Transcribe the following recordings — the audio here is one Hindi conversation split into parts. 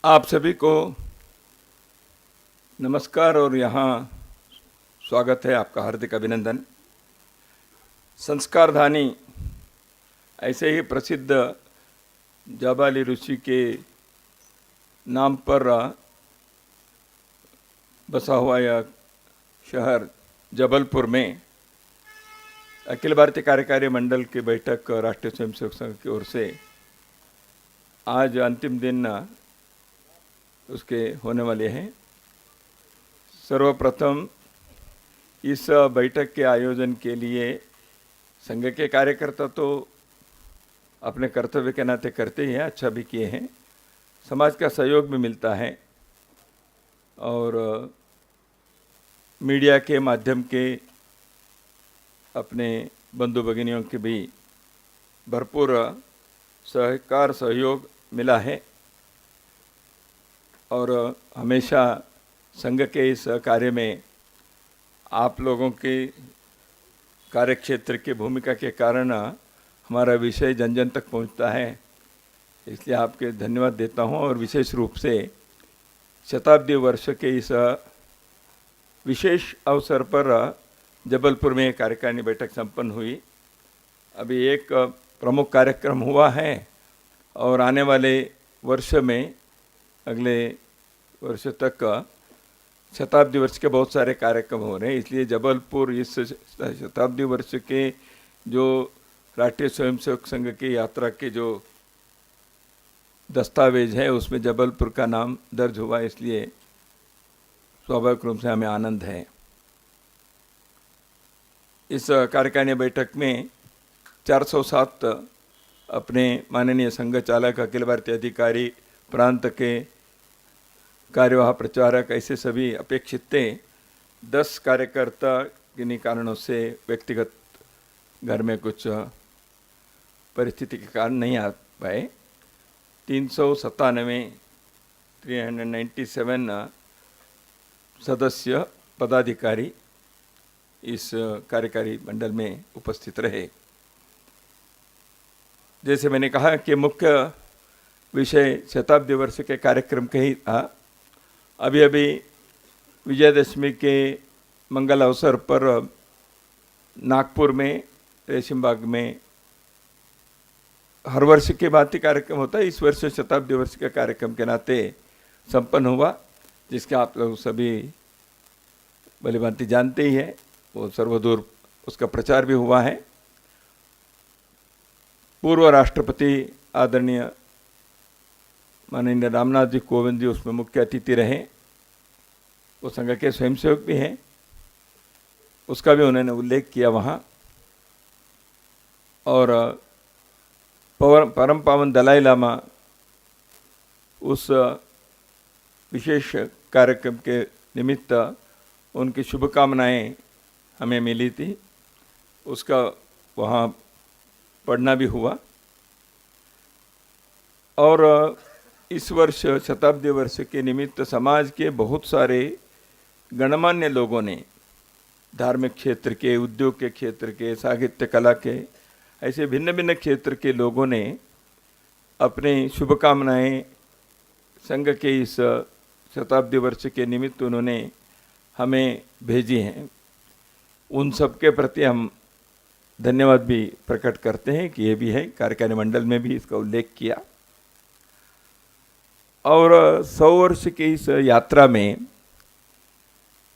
आप सभी को नमस्कार और यहाँ स्वागत है, आपका हार्दिक अभिनंदन। संस्कारधानी ऐसे ही प्रसिद्ध जाबाली ऋषि के नाम पर बसा हुआ यह शहर जबलपुर में अखिल भारतीय कार्यकारी मंडल की बैठक राष्ट्रीय स्वयंसेवक संघ की ओर से आज अंतिम दिन उसके होने वाले हैं। सर्वप्रथम इस बैठक के आयोजन के लिए संघ के कार्यकर्ता तो अपने कर्तव्य के नाते करते ही हैं, अच्छा भी किए हैं। समाज का सहयोग भी मिलता है और मीडिया के माध्यम के अपने बंधु भगिनियों के भी भरपूर सहकार सहयोग मिला है और हमेशा संघ के इस कार्य में आप लोगों के कार्यक्षेत्र की भूमिका के कारण हमारा विषय जन जन तक पहुंचता है, इसलिए आपके धन्यवाद देता हूं। और विशेष रूप से शताब्दी वर्ष के इस विशेष अवसर पर जबलपुर में कार्यकारिणी बैठक संपन्न हुई। अभी एक प्रमुख कार्यक्रम हुआ है और आने वाले वर्ष में, अगले वर्ष तक शताब्दी वर्ष के बहुत सारे कार्यक्रम हो रहे हैं, इसलिए जबलपुर इस शताब्दी वर्ष के जो राष्ट्रीय स्वयंसेवक संघ की यात्रा के जो दस्तावेज है उसमें जबलपुर का नाम दर्ज हुआ, इसलिए स्वाभाविक रूप से हमें आनंद है। इस कार्यकारिणी बैठक में 407 अपने माननीय संघ चालक, अखिल भारतीय अधिकारी, प्रांत के कार्यवाह प्रचारक, ऐसे सभी अपेक्षित थे। 10 कार्यकर्ता किन्हीं कारणों से व्यक्तिगत घर में कुछ परिस्थिति के कारण नहीं आ पाए। 397 सदस्य पदाधिकारी इस कार्यकारी मंडल में उपस्थित रहे। जैसे मैंने कहा कि मुख्य विषय शताब्दी वर्ष के कार्यक्रम का ही था। अभी अभी विजयदशमी के मंगल अवसर पर नागपुर में रेशम बाग में हर वर्ष के भांति कार्यक्रम होता है, इस वर्ष शताब्दी वर्ष के कार्यक्रम के नाते संपन्न हुआ, जिसके आप लोग सभी भली भांति जानते ही है। वो सर्वदूर उसका प्रचार भी हुआ है। पूर्व राष्ट्रपति आदरणीय माननीय रामनाथ जी कोविंद जी उसमें मुख्य अतिथि रहे। वो संघ के स्वयंसेवक भी हैं, उसका भी उन्होंने उल्लेख किया वहाँ। और परम पावन दलाई लामा उस विशेष कार्यक्रम के निमित्त उनकी शुभकामनाएं हमें मिली थी, उसका वहाँ पढ़ना भी हुआ। और इस वर्ष शताब्दी वर्ष के निमित्त समाज के बहुत सारे गणमान्य लोगों ने, धार्मिक क्षेत्र के, उद्योग के क्षेत्र के, साहित्य कला के, ऐसे भिन्न भिन्न क्षेत्र के लोगों ने अपनी शुभकामनाएं संघ के इस शताब्दी वर्ष के निमित्त उन्होंने हमें भेजी हैं। उन सब के प्रति हम धन्यवाद भी प्रकट करते हैं कि ये भी है, कार्यकारिणी मंडल में भी इसका उल्लेख किया। और 100 वर्ष की इस यात्रा में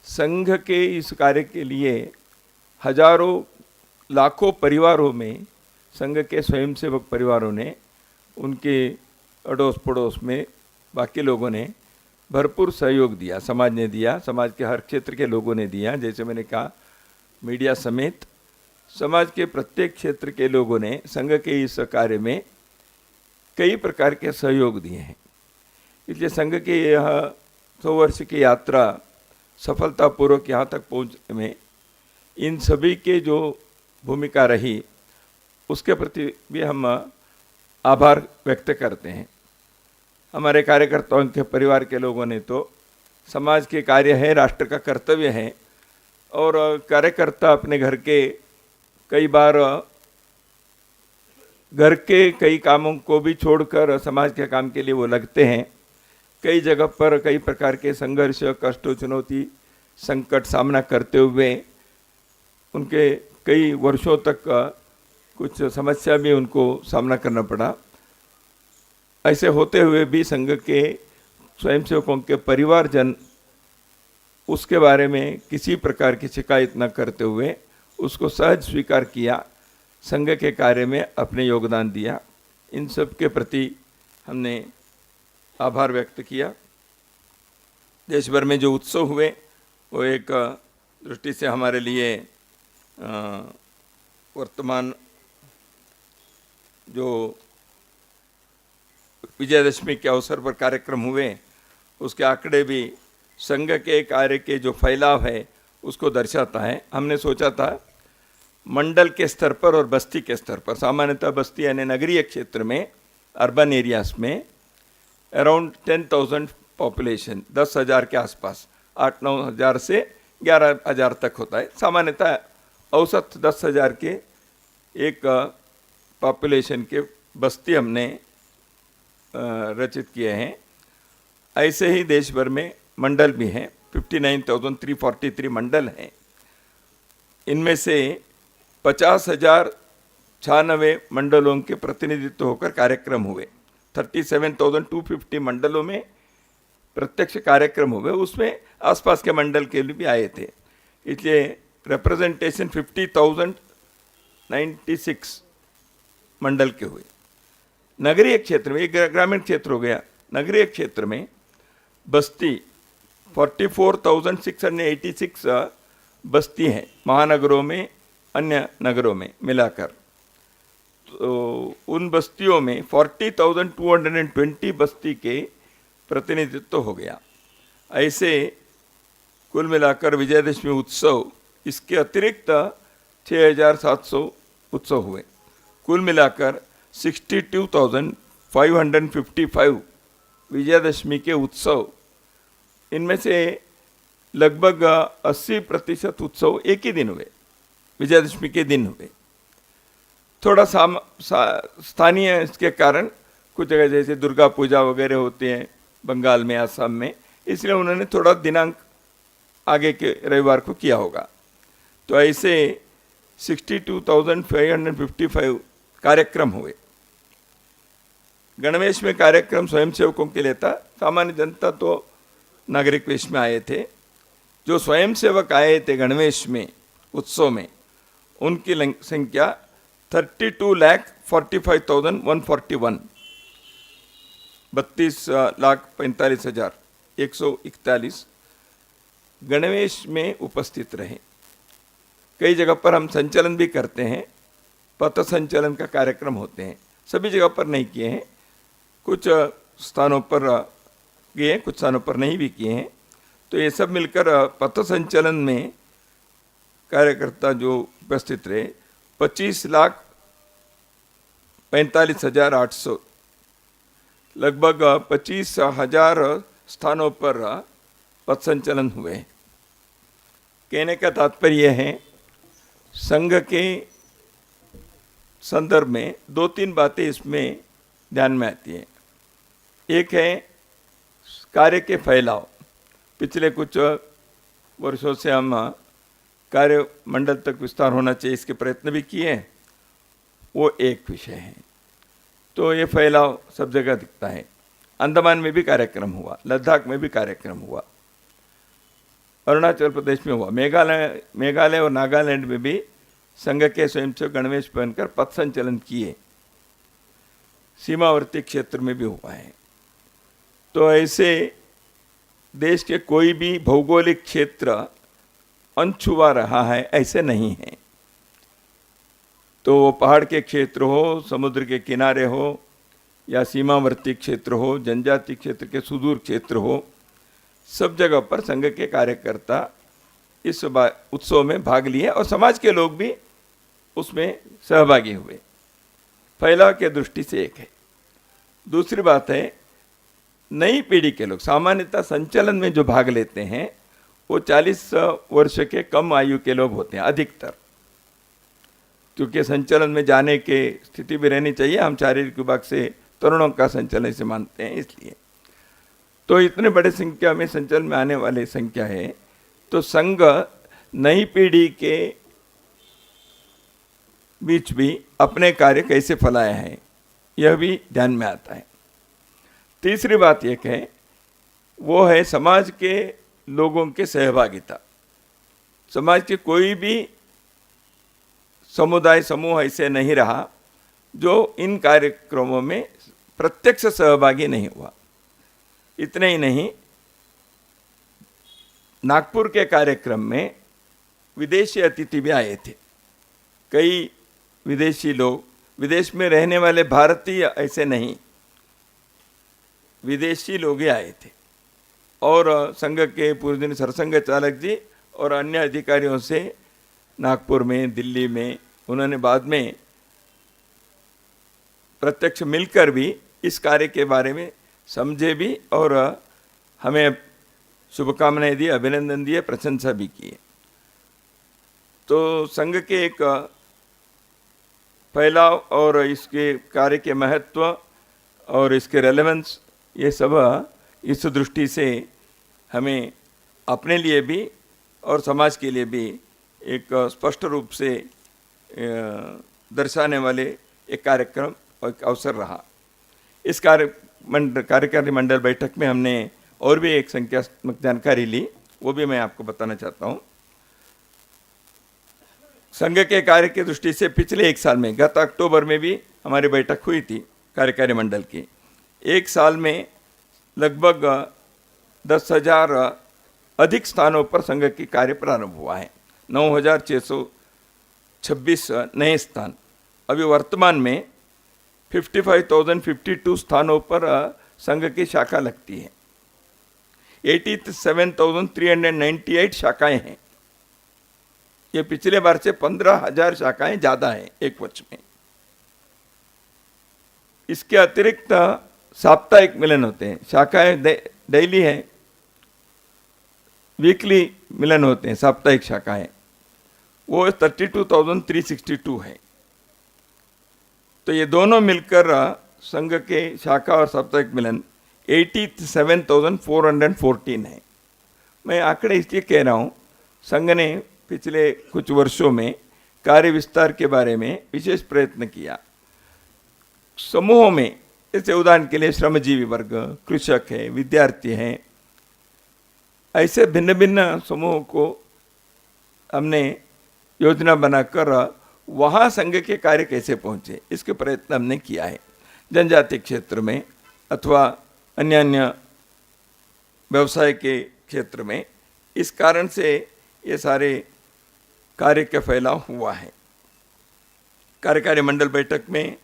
संघ के इस कार्य के लिए हजारों लाखों परिवारों में संघ के स्वयंसेवक परिवारों ने, उनके अड़ोस पड़ोस में बाकी लोगों ने भरपूर सहयोग दिया, समाज ने दिया, समाज के हर क्षेत्र के लोगों ने दिया। जैसे मैंने कहा, मीडिया समेत समाज के प्रत्येक क्षेत्र के लोगों ने संघ के इस कार्य में कई प्रकार के सहयोग दिए हैं। इसलिए संघ की यह 100 वर्ष की यात्रा सफलतापूर्वक यहाँ तक पहुँचने में इन सभी के जो भूमिका रही, उसके प्रति भी हम आभार व्यक्त करते हैं। हमारे कार्यकर्ताओं के परिवार के लोगों ने तो, समाज के कार्य है, राष्ट्र का कर्तव्य है, और कार्यकर्ता अपने घर के कई बार घर के कई कामों को भी छोड़कर समाज के काम के लिए वो लगते हैं। कई जगह पर कई प्रकार के संघर्ष, कष्ट, चुनौती, संकट सामना करते हुए उनके कई वर्षों तक कुछ समस्या भी उनको सामना करना पड़ा। ऐसे होते हुए भी संघ के स्वयंसेवकों के परिवारजन उसके बारे में किसी प्रकार की शिकायत न करते हुए उसको सहज स्वीकार किया, संघ के कार्य में अपने योगदान दिया। इन सब के प्रति हमने आभार व्यक्त किया। देश भर में जो उत्सव हुए वो एक दृष्टि से हमारे लिए वर्तमान जो विजयदशमी के अवसर पर कार्यक्रम हुए उसके आंकड़े भी संघ के कार्य के जो फैलाव है उसको दर्शाता है। हमने सोचा था मंडल के स्तर पर और बस्ती के स्तर पर, सामान्यतः बस्ती यानी नगरीय क्षेत्र में, अर्बन एरियाज में अराउंड 10,000 पॉपुलेशन, 10,000 के आसपास, 8-9 हज़ार से 11,000 तक होता है। सामान्यतः औसत 10,000 के एक पॉपुलेशन के बस्ती हमने रचित किए हैं। ऐसे ही देश भर में मंडल भी हैं, 59,343 मंडल हैं। इनमें से 50,096 मंडलों के प्रतिनिधित्व होकर कार्यक्रम हुए। 37,250 मंडलों में प्रत्यक्ष कार्यक्रम हुए, उसमें आसपास के मंडल के लिए भी आए थे। इसलिए रिप्रेजेंटेशन 50,096 मंडल के हुए। नगरीय क्षेत्र में, एक ग्रामीण क्षेत्र हो गया, नगरीय क्षेत्र में बस्ती 44,686 बस्ती हैं, महानगरों में, अन्य नगरों में मिलाकर। तो उन बस्तियों में 40,220 बस्ती के प्रतिनिधित्व हो गया। ऐसे कुल मिलाकर विजयदशमी उत्सव, इसके अतिरिक्त 6,700 उत्सव हुए। कुल मिलाकर 62,555 विजयदशमी के उत्सव, इनमें से लगभग 80% उत्सव एक ही दिन हुए, विजयदशमी के दिन हुए। थोड़ा स्थानीय इसके कारण कुछ जगह जैसे दुर्गा पूजा वगैरह होती हैं बंगाल में, असम में, इसलिए उन्होंने थोड़ा दिनांक आगे के रविवार को किया होगा। तो ऐसे 62,555 कार्यक्रम हुए। गणवेश में कार्यक्रम स्वयंसेवकों के लिए था, सामान्य जनता तो नागरिक वेश में आए थे। जो स्वयंसेवक आए थे गणवेश में उत्सव में, उनकी संख्या 32,45,141, 32,45,141 गणवेश में उपस्थित रहे। कई जगह पर हम संचलन भी करते हैं, पथ संचलन का कार्यक्रम होते हैं, सभी जगह पर नहीं किए हैं, कुछ स्थानों पर किए, कुछ स्थानों पर नहीं भी किए हैं। तो ये सब मिलकर पथ संचलन में कार्यकर्ता जो उपस्थित रहे 25,45,800, लगभग 25,000 स्थानों पर पथ संचलन हुए। कहने का तात्पर्य है संघ के संदर्भ में 2-3 बातें इसमें ध्यान में आती हैं। एक है कार्य के फैलाव। पिछले कुछ वर्षों से हम कार्य मंडल तक विस्तार होना चाहिए, इसके प्रयत्न भी किए हैं, वो एक विषय है। तो ये फैलाव सब जगह दिखता है। अंडमान में भी कार्यक्रम हुआ, लद्दाख में भी कार्यक्रम हुआ, अरुणाचल प्रदेश में हुआ, मेघालय और नागालैंड में भी संघ के स्वयंसेवक गणवेश पहनकर पथ संचलन किए। सीमावर्ती क्षेत्र में भी हुआ है। तो ऐसे देश के कोई भी भौगोलिक क्षेत्र अनछुआ रहा है ऐसे नहीं है। तो वो पहाड़ के क्षेत्र हो, समुद्र के किनारे हो, या सीमावर्ती क्षेत्र हो, जनजाति क्षेत्र के सुदूर क्षेत्र हो, सब जगह पर संघ के कार्यकर्ता इस उत्सव में भाग लिए और समाज के लोग भी उसमें सहभागी हुए। फैलाव के दृष्टि से एक है। दूसरी बात है, नई पीढ़ी के लोग सामान्यतः संचलन में जो भाग लेते हैं वो 40 वर्ष के कम आयु के लोग होते हैं अधिकतर, क्योंकि संचलन में जाने के स्थिति भी रहनी चाहिए। हम शारीरिक विभाग से तरुणों का संचलन से मानते हैं, इसलिए तो इतने बड़े संख्या में संचलन में आने वाले संख्या है, तो संघ नई पीढ़ी के बीच भी अपने कार्य कैसे फैलाया है, यह भी ध्यान में आता है। तीसरी बात एक है, वो है समाज के लोगों के सहभागिता। समाज के कोई भी समुदाय समूह ऐसे नहीं रहा जो इन कार्यक्रमों में प्रत्यक्ष सहभागी नहीं हुआ। इतने ही नहीं, नागपुर के कार्यक्रम में विदेशी अतिथि भी आए थे। कई विदेशी लोग, विदेश में रहने वाले भारतीय ऐसे नहीं, विदेशी लोग ही आए थे। और संघ के पूर्वजन सरसंघ चालक जी और अन्य अधिकारियों से नागपुर में, दिल्ली में उन्होंने बाद में प्रत्यक्ष मिलकर भी इस कार्य के बारे में समझे भी और हमें शुभकामनाएं दी, अभिनंदन दिए, प्रशंसा भी की। तो संघ के एक फैलाव और इसके कार्य के महत्व और इसके रेलेवेंस, ये सब इस दृष्टि से हमें अपने लिए भी और समाज के लिए भी एक स्पष्ट रूप से दर्शाने वाले एक कार्यक्रम और एक अवसर रहा। इस कार्यकारी मंडल बैठक में हमने और भी एक संख्यात्मक जानकारी ली, वो भी मैं आपको बताना चाहता हूँ। संघ के कार्य की दृष्टि से पिछले एक साल में, गत अक्टूबर में भी हमारी बैठक हुई थी कार्यकारी मंडल की। एक साल में लगभग 10,000 अधिक स्थानों पर संघ की कार्य प्रारंभ हुआ है। 9,626 नए स्थान। अभी वर्तमान में 55,052 स्थानों पर संघ की शाखा लगती है। 87,398 शाखाएं हैं। ये पिछले बार से 15,000 शाखाएं ज़्यादा हैं एक वर्ष में। इसके अतिरिक्त साप्ताहिक मिलन होते हैं। शाखाएं डेली है, वीकली मिलन होते हैं। साप्ताहिक शाखाएं वो 32,362 है। तो ये दोनों मिलकर संघ के शाखा और साप्ताहिक मिलन 87,414 है। मैं आंकड़े इसलिए कह रहा हूँ, संघ ने पिछले कुछ वर्षों में कार्य विस्तार के बारे में विशेष प्रयत्न किया। समूहों में, जैसे उदाहरण के लिए श्रमजीवी वर्ग, कृषक है, विद्यार्थी हैं, ऐसे भिन्न भिन्न समूहों को हमने योजना बनाकर वहाँ संघ के कार्य कैसे पहुँचे, इसके प्रयत्न हमने किया है। जनजाति क्षेत्र में अथवा अन्य अन्य व्यवसाय के क्षेत्र में। इस कारण से ये सारे कार्य का फैलाव हुआ है। कार्यकारी मंडल बैठक में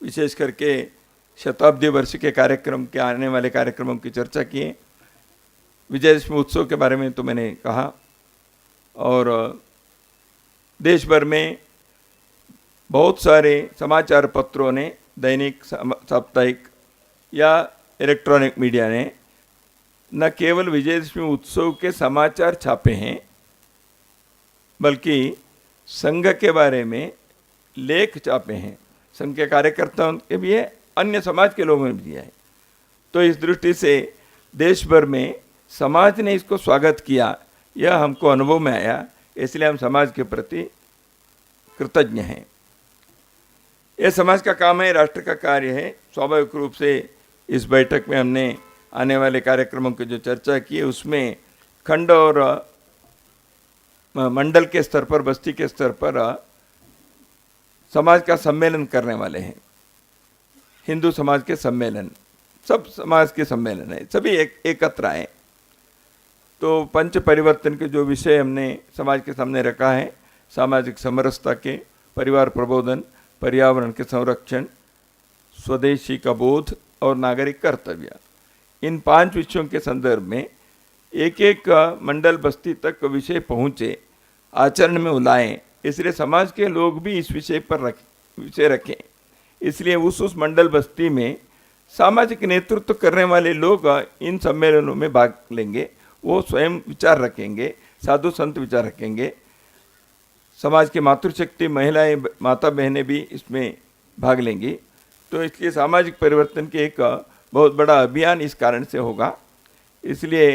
विशेष करके शताब्दी वर्ष के कार्यक्रम के आने वाले कार्यक्रमों की चर्चा किए। विजयदशमी उत्सव के बारे में तो मैंने कहा, और देश भर में बहुत सारे समाचार पत्रों ने, दैनिक, साप्ताहिक या इलेक्ट्रॉनिक मीडिया ने न केवल विजयदशमी उत्सव के समाचार छापे हैं, बल्कि संघ के बारे में लेख छापे हैं। संघ के कार्यकर्ताओं के भी है, अन्य समाज के लोगों ने भी दिया है। तो इस दृष्टि से देश भर में समाज ने इसको स्वागत किया, यह हमको अनुभव में आया। इसलिए हम समाज के प्रति कृतज्ञ हैं। यह समाज का काम है, राष्ट्र का कार्य है। स्वाभाविक रूप से इस बैठक में हमने आने वाले कार्यक्रमों की जो चर्चा की है, उसमें खंड और मंडल के स्तर पर, बस्ती के स्तर पर समाज का सम्मेलन करने वाले हैं। हिंदू समाज के सम्मेलन, सब समाज के सम्मेलन है, सभी एकत्र आए। तो पंच परिवर्तन के जो विषय हमने समाज के सामने रखा है, सामाजिक समरसता के, परिवार प्रबोधन, पर्यावरण के संरक्षण, स्वदेशी का बोध और नागरिक कर्तव्य, इन 5 विषयों के संदर्भ में एक एक मंडल बस्ती तक विषय पहुँचे, आचरण में उलाएं। इसलिए समाज के लोग भी इस विषय पर विषय रखें। इसलिए उस मंडल बस्ती में सामाजिक नेतृत्व करने वाले लोग इन सम्मेलनों में भाग लेंगे। वो स्वयं विचार रखेंगे, साधु संत विचार रखेंगे। समाज की मातृशक्ति, महिलाएं, माता बहनें भी इसमें भाग लेंगी। तो इसलिए सामाजिक परिवर्तन के एक बहुत बड़ा अभियान इस कारण से होगा इसलिए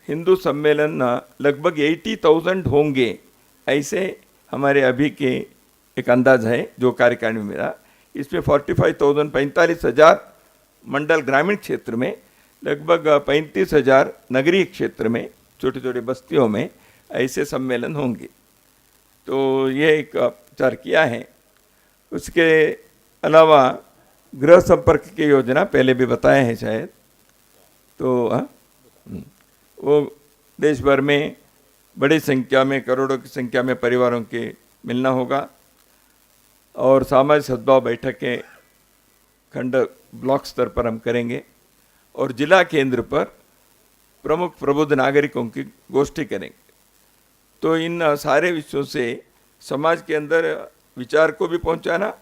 हिंदू सम्मेलन लगभग 80,000 होंगे, ऐसे हमारे अभी के एक अंदाज है जो कार्यकारिणी में मेरा। इसमें 45,000 45,000 मंडल ग्रामीण क्षेत्र में, लगभग 35,000 नगरीय क्षेत्र में, छोटे छोटे बस्तियों में ऐसे सम्मेलन होंगे। तो ये एक विचार किया है। उसके अलावा गृह संपर्क की योजना पहले भी बताए हैं शायद, तो वो देश भर में बड़ी संख्या में, करोड़ों की संख्या में परिवारों के मिलना होगा, और सामाजिक सद्भाव बैठकें खंड ब्लॉक स्तर पर हम करेंगे, और जिला केंद्र पर प्रमुख प्रबुद्ध नागरिकों की गोष्ठी करेंगे। तो इन सारे विषयों से समाज के अंदर विचार को भी पहुंचाना,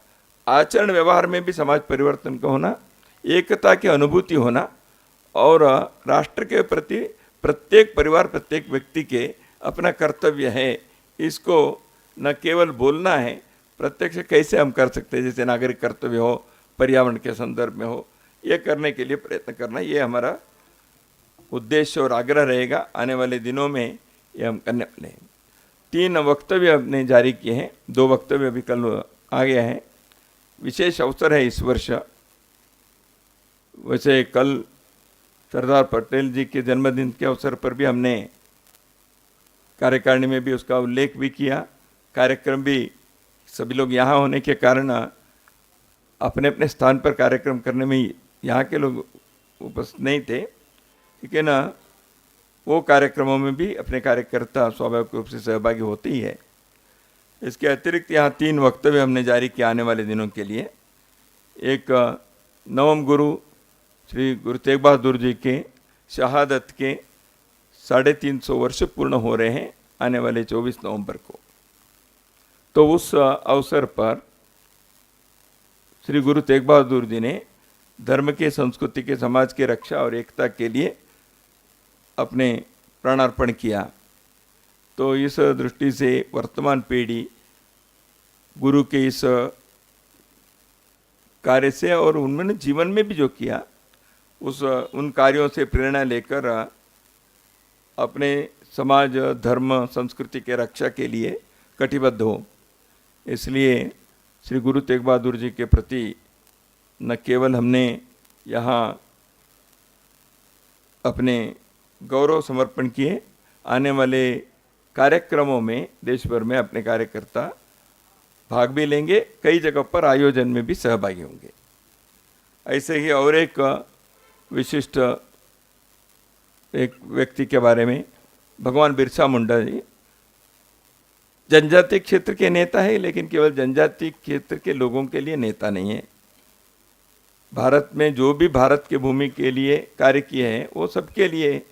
आचरण व्यवहार में भी समाज परिवर्तन का होना, एकता की अनुभूति होना, और राष्ट्र के प्रति प्रत्येक परिवार, प्रत्येक व्यक्ति के अपना कर्तव्य है, इसको न केवल बोलना है, प्रत्यक्ष कैसे हम कर सकते हैं, जैसे नागरिक कर्तव्य हो, पर्यावरण के संदर्भ में हो, ये करने के लिए प्रयत्न करना, ये हमारा उद्देश्य और आग्रह रहेगा। आने वाले दिनों में ये हम करने वाले हैं। 3 वक्तव्य हमने जारी किए हैं, 2 वक्तव्य अभी कल आ गया है। विशेष अवसर है इस वर्ष, वैसे कल सरदार पटेल जी के जन्मदिन के अवसर पर भी हमने कार्यकारिणी में भी उसका उल्लेख भी किया। कार्यक्रम भी सभी लोग यहाँ होने के कारण अपने अपने स्थान पर कार्यक्रम करने में यहाँ के लोग उपस्थित नहीं थे, लेकिन वो कार्यक्रमों में भी अपने कार्यकर्ता स्वाभाविक रूप से सहभागी होते ही है। इसके अतिरिक्त यहाँ 3 वक्तव्य हमने जारी किए आने वाले दिनों के लिए। एक नवम गुरु श्री गुरु तेग बहादुर जी के शहादत के 350 वर्ष पूर्ण हो रहे हैं आने वाले 24 नवंबर को। तो उस अवसर पर श्री गुरु तेग बहादुर जी ने धर्म के, संस्कृति के, समाज के रक्षा और एकता के लिए अपने प्राणार्पण किया। तो इस दृष्टि से वर्तमान पीढ़ी गुरु के इस कार्य से और उन्होंने जीवन में भी जो किया उन कार्यों से प्रेरणा लेकर अपने समाज, धर्म, संस्कृति के रक्षा के लिए कटिबद्ध हो। इसलिए श्री गुरु तेग बहादुर जी के प्रति न केवल हमने यहाँ अपने गौरव समर्पण किए, आने वाले कार्यक्रमों में देश भर में अपने कार्यकर्ता भाग भी लेंगे, कई जगह पर आयोजन में भी सहभागी होंगे। ऐसे ही और एक विशिष्ट एक व्यक्ति के बारे में, भगवान बिरसा मुंडा जी जनजातीय क्षेत्र के नेता है, लेकिन केवल जनजातीय क्षेत्र के लोगों के लिए नेता नहीं है। भारत में जो भी भारत की भूमि के लिए कार्य किए हैं वो सबके लिए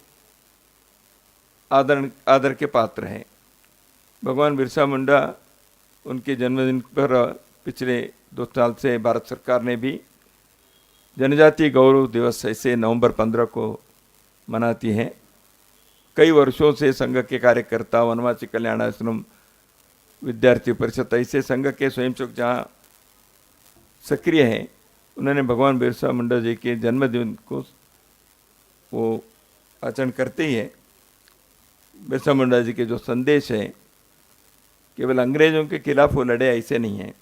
आदर के पात्र हैं। भगवान बिरसा मुंडा, उनके जन्मदिन पर पिछले 2 साल से भारत सरकार ने भी जनजातीय गौरव दिवस ऐसे नवंबर 15 को मनाती है। कई वर्षों से संघ के कार्यकर्ता, वनवासी कल्याण आश्रम, विद्यार्थी परिषद, ऐसे संघ के स्वयंसेवक जहाँ सक्रिय हैं, उन्होंने भगवान बिरसा मुंडा जी के जन्मदिन को वो आचरण करते ही है। बिरसा मुंडा जी के जो संदेश है, केवल अंग्रेजों के खिलाफ वो लड़े ऐसे नहीं हैं,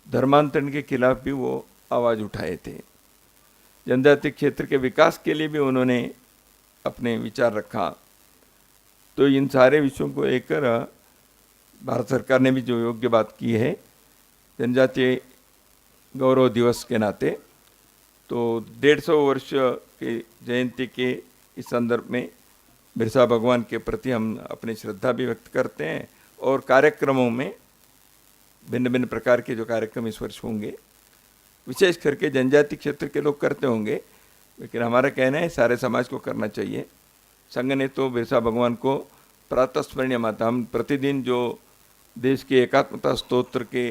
धर्मांतरण के खिलाफ भी वो आवाज़ उठाए थे। जनजातीय क्षेत्र के विकास के लिए भी उन्होंने अपने विचार रखा। तो इन सारे विषयों को लेकर भारत सरकार ने भी जो योग्य बात की है, जनजातीय गौरव दिवस के नाते, तो 150 वर्ष के जयंती के इस संदर्भ में बिरसा भगवान के प्रति हम अपनी श्रद्धा भी व्यक्त करते हैं, और कार्यक्रमों में भिन्न भिन्न प्रकार के जो कार्यक्रम इस वर्ष होंगे, विशेष करके जनजातीय क्षेत्र के लोग करते होंगे, लेकिन हमारा कहना है सारे समाज को करना चाहिए। संघ ने तो बिरसा भगवान को प्रातस्मरणीय माता, हम प्रतिदिन जो देश के एकात्मता स्तोत्र के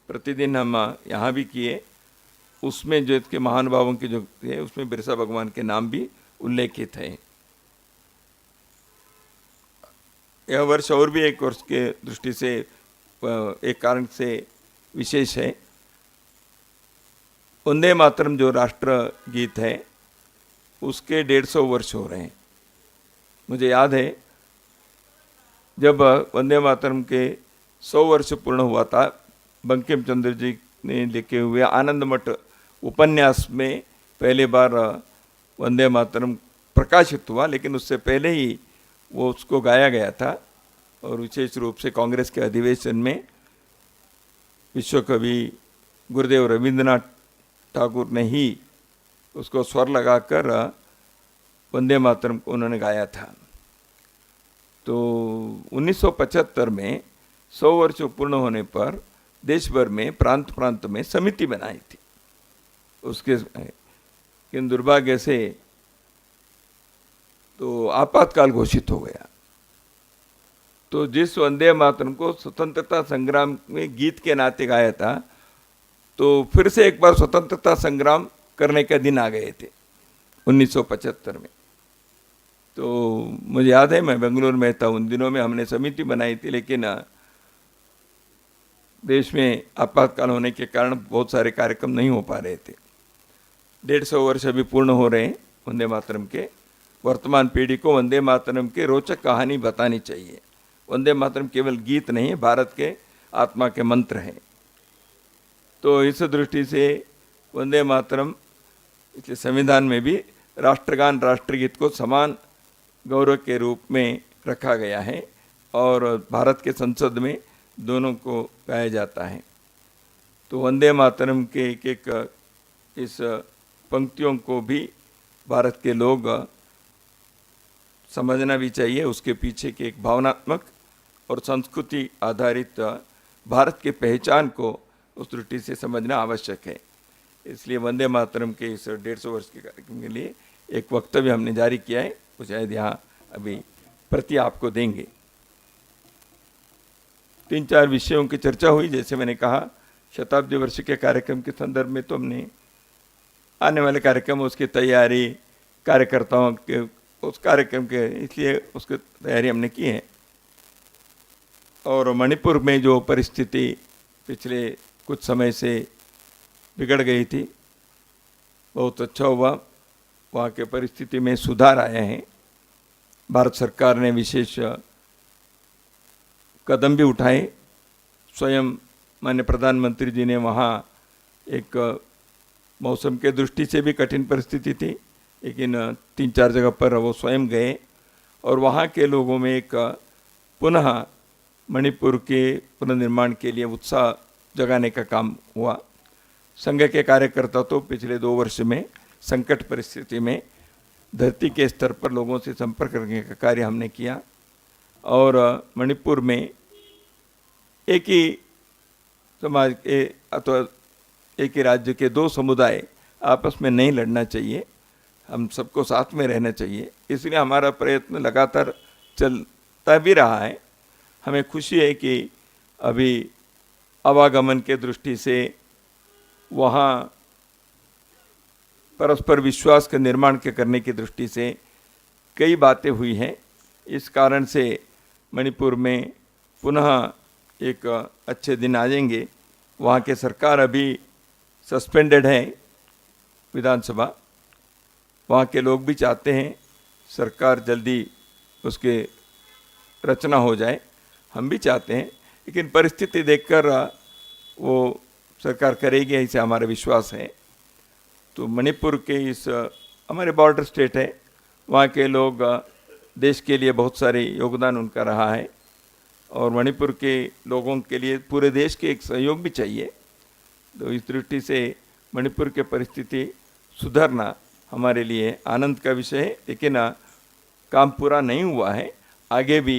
प्रतिदिन हम यहाँ भी किए, उसमें जो इसके महानुभावों के जो थे उसमें बिरसा भगवान के नाम भी उल्लेखित है। यह वर्ष और भी एक वर्ष के दृष्टि से एक कारण से विशेष है। वंदे मातरम जो राष्ट्र गीत है, उसके 150 वर्ष हो रहे हैं। मुझे याद है जब वंदे मातरम के 100 वर्ष पूर्ण हुआ था, बंकिम चंद्र जी ने लिखे हुए आनंद मठ उपन्यास में पहले बार वंदे मातरम प्रकाशित हुआ, लेकिन उससे पहले ही वो उसको गाया गया था। और विशेष रूप से कांग्रेस के अधिवेशन में विश्व कवि गुरुदेव रविंद्रनाथ ठाकुर ने ही उसको स्वर लगाकर वंदे मातरम को उन्होंने गाया था। तो 1975 में 100 वर्ष पूर्ण होने पर देश भर में प्रांत प्रांत में समिति बनाई थी उसके, लेकिन दुर्भाग्य से तो आपातकाल घोषित हो गया। तो जिस वंदे मातरम को स्वतंत्रता संग्राम में गीत के नाते गाया था, तो फिर से एक बार स्वतंत्रता संग्राम करने के दिन आ गए थे 1975 में। तो मुझे याद है मैं बेंगलुरु में था उन दिनों में, हमने समिति बनाई थी, लेकिन देश में आपातकाल होने के कारण बहुत सारे कार्यक्रम नहीं हो पा रहे थे। 150 वर्ष अभी पूर्ण हो रहे हैं वंदे मातरम के। वर्तमान पीढ़ी को वंदे मातरम के रोचक कहानी बतानी चाहिए। वंदे मातरम केवल गीत नहीं है, भारत के आत्मा के मंत्र हैं। तो इस दृष्टि से वंदे मातरम इसके संविधान में भी राष्ट्रगान राष्ट्रगीत को समान गौरव के रूप में रखा गया है और भारत के संसद में दोनों को गाया जाता है। तो वंदे मातरम के एक इस पंक्तियों को भी भारत के लोग समझना भी चाहिए। उसके पीछे के एक भावनात्मक और संस्कृति आधारित भारत की पहचान को उस दृष्टि से समझना आवश्यक है। इसलिए वंदे मातरम के इस 150 वर्ष के कार्यक्रम के लिए एक वक्तव्य हमने जारी किया है, वो शायद यहाँ अभी प्रति आपको देंगे। 3-4 विषयों की चर्चा हुई। जैसे मैंने कहा, शताब्दी वर्ष के कार्यक्रम के संदर्भ में तो हमने आने वाले कार्यक्रम, उसकी तैयारी, कार्यकर्ताओं के उस कार्यक्रम के, इसलिए उसकी तैयारी हमने की है। और मणिपुर में जो परिस्थिति पिछले कुछ समय से बिगड़ गई थी, बहुत अच्छा हुआ, वहाँ के परिस्थिति में सुधार आया है। भारत सरकार ने विशेष कदम भी उठाए। स्वयं माननीय प्रधानमंत्री जी ने वहाँ एक मौसम के दृष्टि से भी कठिन परिस्थिति थी, लेकिन 3-4 जगह पर वो स्वयं गए और वहाँ के लोगों में एक पुनः मणिपुर के पुनर्निर्माण के लिए उत्साह जगाने का काम हुआ। संघ के कार्यकर्ता तो पिछले 2 वर्ष में संकट परिस्थिति में धरती के स्तर पर लोगों से संपर्क करने का कार्य हमने किया और मणिपुर में एक ही समाज के अथवा एक ही राज्य के 2 समुदाय आपस में नहीं लड़ना चाहिए, हम सबको साथ में रहना चाहिए। इसलिए हमारा प्रयत्न लगातार चलता भी रहा है। हमें खुशी है कि अभी आवागमन के दृष्टि से वहाँ परस्पर विश्वास के निर्माण के करने की दृष्टि से कई बातें हुई हैं। इस कारण से मणिपुर में पुनः एक अच्छे दिन आ जाएंगे। वहाँ के सरकार अभी सस्पेंडेड है, विधानसभा। वहाँ के लोग भी चाहते हैं सरकार जल्दी उसके रचना हो जाए, हम भी चाहते हैं, लेकिन परिस्थिति देखकर वो सरकार करेगी, ऐसे हमारा विश्वास है। तो मणिपुर के इस हमारे बॉर्डर स्टेट है, वहाँ के लोग देश के लिए बहुत सारे योगदान उनका रहा है और मणिपुर के लोगों के लिए पूरे देश के एक सहयोग भी चाहिए। तो इस दृष्टि से मणिपुर के परिस्थिति सुधरना हमारे लिए आनंद का विषय है, लेकिन काम पूरा नहीं हुआ है। आगे भी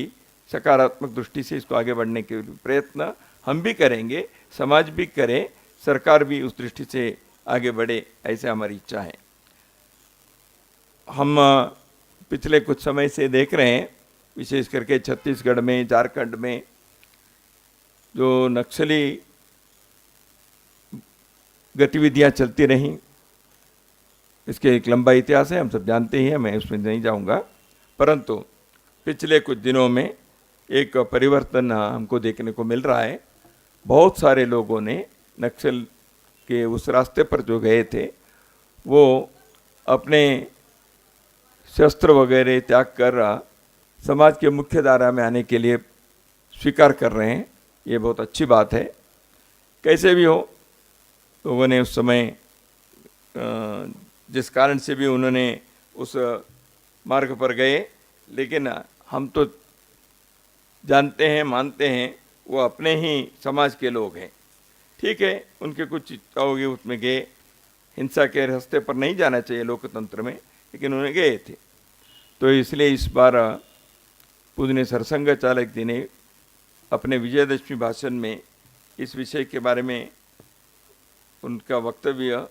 सकारात्मक दृष्टि से इसको आगे बढ़ने के प्रयत्न हम भी करेंगे, समाज भी करे, सरकार भी उस दृष्टि से आगे बढ़े, ऐसे हमारी इच्छा है। हम पिछले कुछ समय से देख रहे हैं, विशेष करके छत्तीसगढ़ में, झारखंड में जो नक्सली गतिविधियां चलती रहीं, इसके एक लंबा इतिहास है, हम सब जानते ही हैं, मैं उसमें नहीं जाऊंगा। परंतु पिछले कुछ दिनों में एक परिवर्तन हमको देखने को मिल रहा है। बहुत सारे लोगों ने नक्सल के उस रास्ते पर जो गए थे, वो अपने शस्त्र वगैरह त्याग कर समाज के मुख्य धारा में आने के लिए स्वीकार कर रहे हैं। ये बहुत अच्छी बात है। कैसे भी हो, लोगों ने उस समय जिस कारण से भी उन्होंने उस मार्ग पर गए, लेकिन हम तो जानते हैं, मानते हैं वो अपने ही समाज के लोग हैं। ठीक है, उनके कुछ इच्छा होगी उसमें गए, हिंसा के रास्ते पर नहीं जाना चाहिए लोकतंत्र में, लेकिन उन्हें गए थे। तो इसलिए इस बार पूजनीय सरसंघ चालक जी ने अपने विजयदशमी भाषण में इस विषय के बारे में उनका वक्तव्य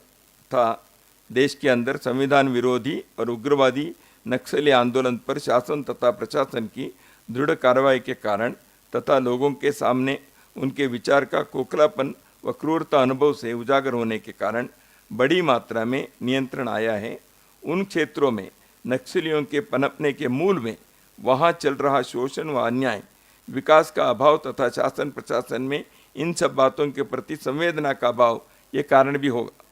था, देश के अंदर संविधान विरोधी और उग्रवादी नक्सली आंदोलन पर शासन तथा प्रशासन की दृढ़ कार्रवाई के कारण तथा लोगों के सामने उनके विचार का खोखलापन व क्रूरता अनुभव से उजागर होने के कारण बड़ी मात्रा में नियंत्रण आया है। उन क्षेत्रों में नक्सलियों के पनपने के मूल में वहाँ चल रहा शोषण व अन्याय, विकास का अभाव तथा शासन प्रशासन में इन सब बातों के प्रति संवेदना का अभाव ये कारण भी होगा।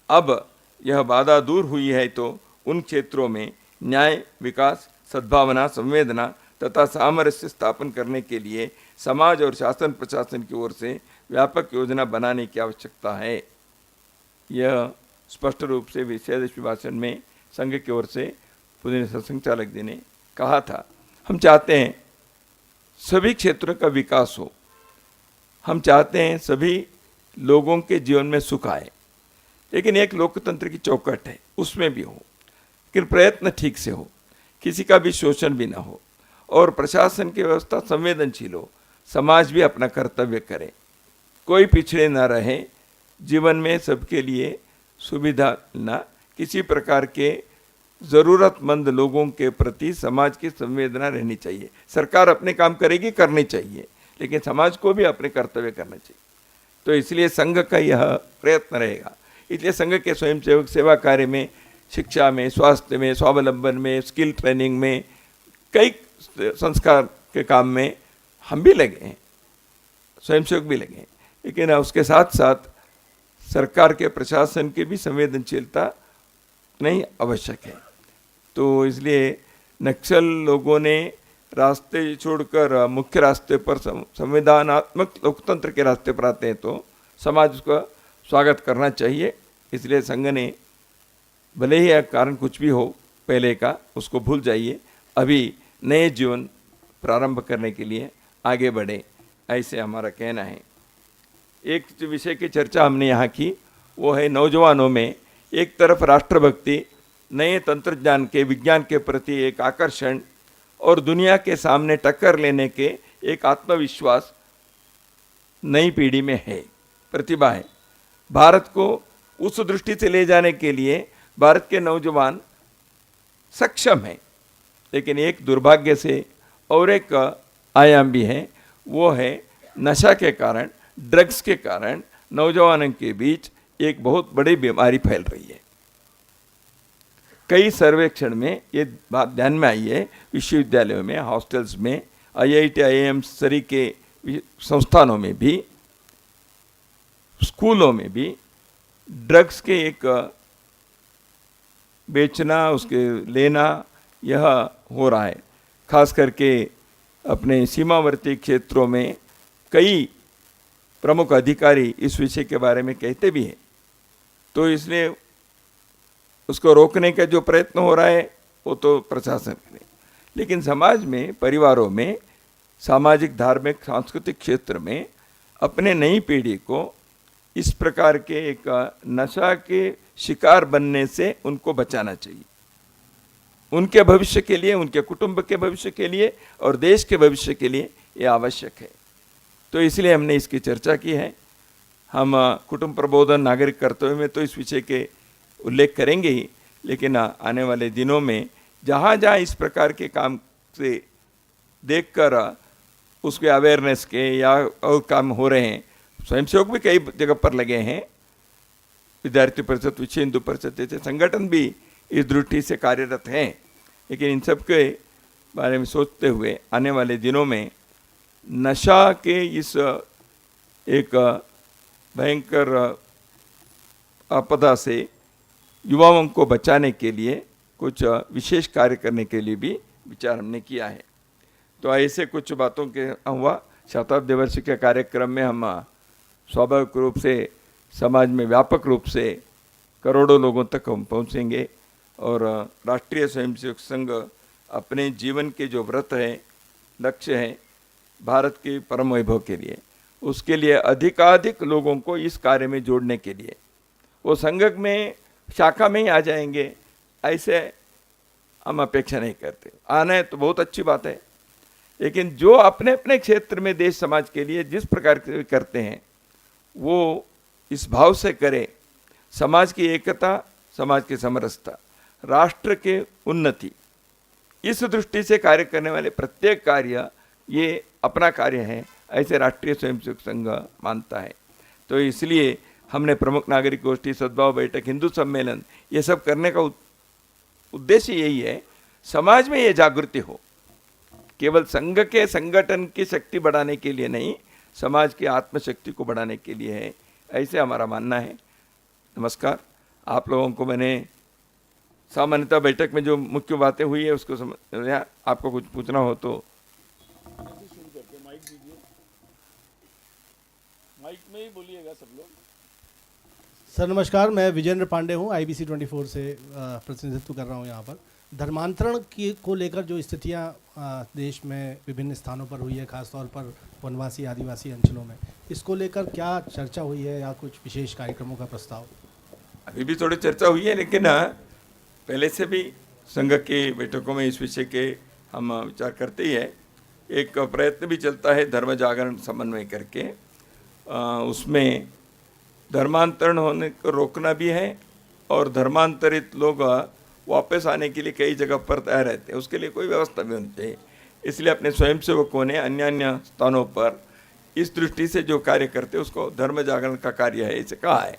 अब यह बाधा दूर हुई है तो उन क्षेत्रों में न्याय, विकास, सद्भावना, संवेदना तथा सामरस्य स्थापन करने के लिए समाज और शासन प्रशासन की ओर से व्यापक योजना बनाने की आवश्यकता है। यह स्पष्ट रूप से विजयदशमी भाषण में संघ की ओर से पूजनीय सरसंघ चालक जी ने कहा था। हम चाहते हैं सभी क्षेत्रों का विकास हो, हम चाहते हैं सभी लोगों के जीवन में सुख आए, लेकिन एक लोकतंत्र की चौकट है, उसमें भी हो, लेकिन प्रयत्न ठीक से हो, किसी का भी शोषण भी ना हो और प्रशासन की व्यवस्था संवेदनशील हो, समाज भी अपना कर्तव्य करे, कोई पिछड़े ना रहे, जीवन में सबके लिए सुविधा ना, किसी प्रकार के ज़रूरतमंद लोगों के प्रति समाज की संवेदना रहनी चाहिए। सरकार अपने काम करेगी, करनी चाहिए, लेकिन समाज को भी अपने कर्तव्य करना चाहिए। तो इसलिए संघ का यह प्रयत्न रहेगा। इसलिए संघ के स्वयंसेवक सेवा कार्य में, शिक्षा में, स्वास्थ्य में, स्वावलंबन में, स्किल ट्रेनिंग में, कई संस्कार के काम में हम भी लगे हैं, स्वयंसेवक भी लगे हैं, लेकिन उसके साथ साथ सरकार के प्रशासन की भी संवेदनशीलता नहीं आवश्यक है। तो इसलिए नक्सल लोगों ने रास्ते छोड़कर मुख्य रास्ते पर संविधानात्मक लोकतंत्र के रास्ते पर आते हैं तो समाज उसका स्वागत करना चाहिए। इसलिए संघ ने भले ही कारण कुछ भी हो पहले का, उसको भूल जाइए, अभी नए जीवन प्रारंभ करने के लिए आगे बढ़े, ऐसे हमारा कहना है। एक विषय की चर्चा हमने यहाँ की, वो है नौजवानों में एक तरफ राष्ट्रभक्ति, नए तंत्रज्ञान के, विज्ञान के प्रति एक आकर्षण और दुनिया के सामने टक्कर लेने के एक आत्मविश्वास नई पीढ़ी में है, प्रतिभा है। भारत को उस दृष्टि से ले जाने के लिए भारत के नौजवान सक्षम हैं, लेकिन एक दुर्भाग्य से और एक आयाम भी है, वो है नशा के कारण, ड्रग्स के कारण नौजवानों के बीच एक बहुत बड़ी बीमारी फैल रही है। कई सर्वेक्षण में ये बात ध्यान में आई है, विश्वविद्यालयों में, हॉस्टल्स में, IIT, IIM सरी के संस्थानों में भी, स्कूलों में भी ड्रग्स के एक बेचना, उसके लेना, यह हो रहा है। खास करके अपने सीमावर्ती क्षेत्रों में कई प्रमुख अधिकारी इस विषय के बारे में कहते भी हैं। तो इसलिए उसको रोकने का जो प्रयत्न हो रहा है वो तो प्रशासन करे, लेकिन समाज में, परिवारों में, सामाजिक, धार्मिक, सांस्कृतिक क्षेत्र में अपने नई पीढ़ी को इस प्रकार के एक नशा के शिकार बनने से उनको बचाना चाहिए। उनके भविष्य के लिए, उनके कुटुंब के भविष्य के लिए और देश के भविष्य के लिए ये आवश्यक है। तो इसलिए हमने इसकी चर्चा की है। हम कुटुंब प्रबोधन, नागरिक कर्तव्य में तो इस विषय के उल्लेख करेंगे ही, लेकिन आने वाले दिनों में जहाँ जहाँ इस प्रकार के काम से देखकर उसके अवेयरनेस के या और काम हो रहे हैं, स्वयंसेवक भी कई जगह पर लगे हैं, विद्यार्थी परिषद, विश्व हिंदू परिषद जैसे संगठन भी इस दृष्टि से कार्यरत हैं, लेकिन इन सब के बारे में सोचते हुए आने वाले दिनों में नशा के इस एक भयंकर आपदा से युवाओं को बचाने के लिए कुछ विशेष कार्य करने के लिए भी विचार हमने किया है। तो ऐसे कुछ बातों के हुआ शताब्दी वर्ष के कार्यक्रम में हम स्वाभाविक रूप से समाज में व्यापक रूप से करोड़ों लोगों तक हम पहुँचेंगे और राष्ट्रीय स्वयंसेवक संघ अपने जीवन के जो व्रत है, लक्ष्य है भारत के परम वैभव के लिए, उसके लिए अधिकाधिक लोगों को इस कार्य में जोड़ने के लिए वो संघ में शाखा में ही आ जाएंगे, ऐसे हम अपेक्षा नहीं करते। आना है तो बहुत अच्छी बात है, लेकिन जो अपने अपने क्षेत्र में देश समाज के लिए जिस प्रकार के करते हैं वो इस भाव से करें, समाज की एकता, समाज की समरसता, राष्ट्र के उन्नति, इस दृष्टि से कार्य करने वाले प्रत्येक कार्य ये अपना कार्य है, ऐसे राष्ट्रीय स्वयंसेवक संघ मानता है। तो इसलिए हमने प्रमुख नागरिक गोष्ठी, सद्भाव बैठक, हिंदू सम्मेलन, ये सब करने का उद्देश्य यही है, समाज में ये जागृति हो, केवल संघ के संगठन की शक्ति बढ़ाने के लिए नहीं, समाज की आत्मशक्ति को बढ़ाने के लिए है, ऐसे हमारा मानना है। नमस्कार। आप लोगों को मैंने सामान्यतः बैठक में जो मुख्य बातें हुई है उसको समझ, आपको कुछ पूछना हो तो माइक में ही बोलिएगा सब लोग। सर नमस्कार, मैं विजेंद्र पांडे हूँ, IBC 24 से प्रतिनिधित्व कर रहा हूँ यहाँ पर। धर्मांतरण की को लेकर जो स्थितियाँ देश में विभिन्न स्थानों पर हुई है, खासतौर पर वनवासी आदिवासी अंचलों में, इसको लेकर क्या चर्चा हुई है या कुछ विशेष कार्यक्रमों का प्रस्ताव? अभी भी थोड़ी चर्चा हुई है, लेकिन पहले से भी संघ की बैठकों में इस विषय के हम विचार करते ही है। एक प्रयत्न भी चलता है धर्म जागरण समन्वय करके, उसमें धर्मांतरण होने को रोकना भी है और धर्मांतरित लोग वापस आने के लिए कई जगह पर तैयार रहते हैं, उसके लिए कोई व्यवस्था भी होनी चाहिए। इसलिए अपने स्वयंसेवकों ने अन्य अन्य स्थानों पर इस दृष्टि से जो कार्य करते हैं उसको धर्म जागरण का कार्य है इसे कहा है।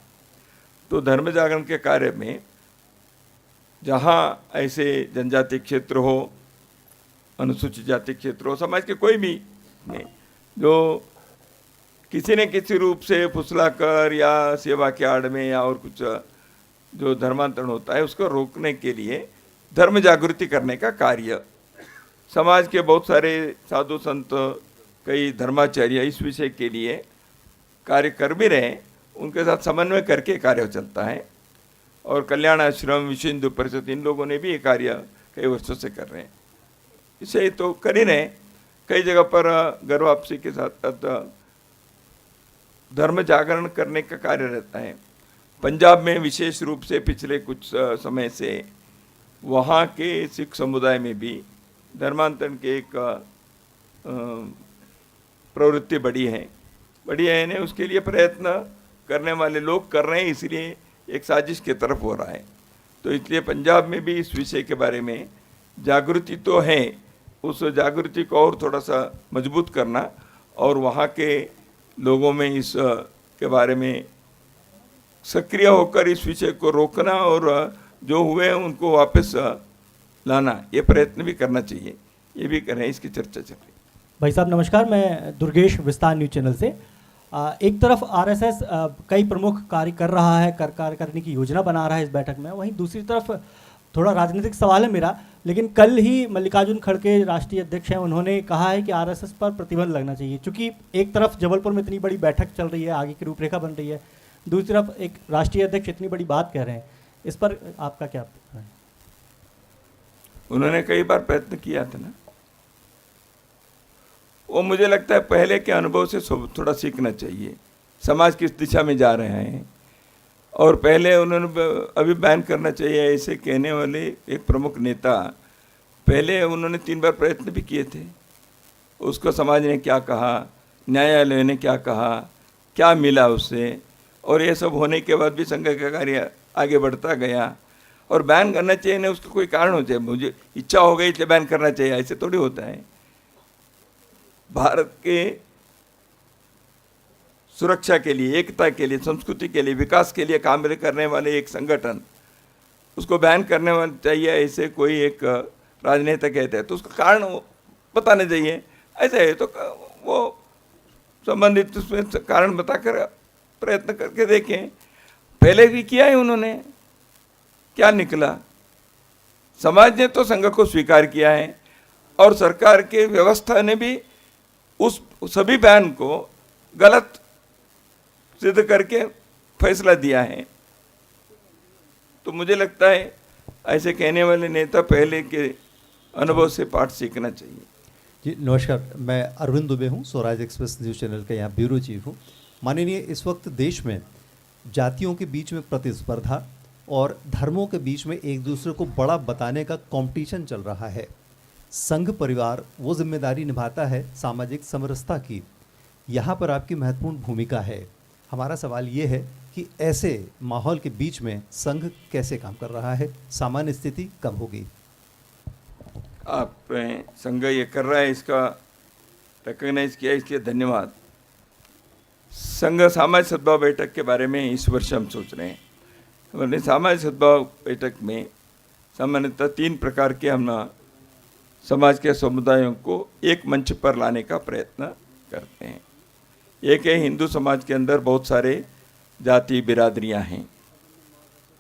तो धर्म जागरण के कार्य में जहाँ ऐसे जनजाति क्षेत्र हो, अनुसूचित जाति क्षेत्र हो, समाज के कोई भी जो किसी न किसी रूप से फुसलाकर या सेवा के आड़ में या और कुछ जो धर्मांतरण होता है उसको रोकने के लिए धर्म जागृति करने का कार्य समाज के बहुत सारे साधु संत, कई धर्माचार्य इस विषय के लिए कार्य कर भी रहे, उनके साथ समन्वय करके कार्य चलता है। और कल्याण आश्रम, विश्व हिंदू परिषद, इन लोगों ने भी ये कार्य कई वर्षों से कर रहे हैं, इसे तो कर ही रहे। कई जगह पर घर वापसी के साथ धर्म जागरण करने का कार्य रहता है। पंजाब में विशेष रूप से पिछले कुछ समय से वहाँ के सिख समुदाय में भी धर्मांतरण के एक प्रवृत्ति बढ़ी है ने उसके लिए प्रयत्न करने वाले लोग कर रहे हैं, इसलिए एक साजिश की तरफ हो रहा है। तो इसलिए पंजाब में भी इस विषय के बारे में जागृति तो है, उस जागृति को और थोड़ा सा मजबूत करना और वहाँ के लोगों में इस के बारे में सक्रिय होकर इस विषय को रोकना और जो हुए हैं उनको वापस लाना, ये प्रयत्न भी करना चाहिए, ये भी कर रहे हैं, इसकी चर्चा चल रही है। भाई साहब नमस्कार, मैं दुर्गेश विस्तार न्यूज़ चैनल से। एक तरफ आरएसएस कई प्रमुख कार्य कर रहा है, कार्य करने की योजना बना रहा है इस बैठक में, वहीं दूसरी तरफ थोड़ा राजनीतिक सवाल है मेरा, लेकिन कल ही मल्लिकार्जुन खड़गे राष्ट्रीय अध्यक्ष हैं, उन्होंने कहा है कि आरएसएस पर प्रतिबंध लगना चाहिए, क्योंकि एक तरफ जबलपुर में इतनी बड़ी बैठक चल रही है, आगे की रूपरेखा बन रही है, दूसरी तरफ एक राष्ट्रीय अध्यक्ष इतनी बड़ी बात कह रहे हैं, इस पर आपका क्या है? उन्होंने कई बार प्रयत्न किया था ना, वो मुझे लगता है पहले के अनुभव से थोड़ा सीखना चाहिए, समाज किस दिशा में जा रहे हैं। और पहले उन्होंने अभी बैन करना चाहिए ऐसे कहने वाले एक प्रमुख नेता, पहले उन्होंने 3 बार प्रयत्न भी किए थे, उसको समाज ने क्या कहा, न्यायालय ने क्या कहा, क्या मिला उससे, और ये सब होने के बाद भी संघ का कार्य आगे बढ़ता गया। और बैन करना चाहिए ना, उसका कोई कारण हो चाहिए, मुझे इच्छा हो गई इसलिए बैन करना चाहिए, ऐसे थोड़ी होता है। भारत के सुरक्षा के लिए, एकता के लिए, संस्कृति के लिए, विकास के लिए काम करने वाले एक संगठन, उसको बैन करने वाला चाहिए ऐसे कोई एक राजनेता कहते हैं तो उसका कारण बताना चाहिए। ऐसे है तो वो संबंधित उसमें कारण बताकर प्रयत्न करके देखें। पहले भी किया है उन्होंने, क्या निकला? समाज ने तो संघ को स्वीकार किया है और सरकार के व्यवस्था ने भी उस सभी बयान को गलत सिद्ध करके फैसला दिया है। तो मुझे लगता है ऐसे कहने वाले नेता पहले के अनुभव से पाठ सीखना चाहिए। जी नमस्कार, मैं अरविंद दुबे हूँ, स्वराज एक्सप्रेस न्यूज़ चैनल का यहाँ ब्यूरो चीफ हूँ। माननीय, इस वक्त देश में जातियों के बीच में प्रतिस्पर्धा और धर्मों के बीच में एक दूसरे को बड़ा बताने का कंपटीशन चल रहा है। संघ परिवार वो जिम्मेदारी निभाता है सामाजिक समरसता की, यहाँ पर आपकी महत्वपूर्ण भूमिका है। हमारा सवाल ये है कि ऐसे माहौल के बीच में संघ कैसे काम कर रहा है, सामान्य स्थिति कब होगी? आप संघ ये कर रहा है, इसका रिकॉग्नाइज किया, इसके लिए धन्यवाद। संघ सामाजिक सद्भाव बैठक के बारे में इस वर्ष हम सोच रहे हैं। हमने सामाजिक सद्भाव बैठक में सामान्यतः 3 प्रकार के हम समाज के समुदायों को एक मंच पर लाने का प्रयत्न करते हैं। एक है, हिंदू समाज के अंदर बहुत सारे जाति बिरादरियां हैं,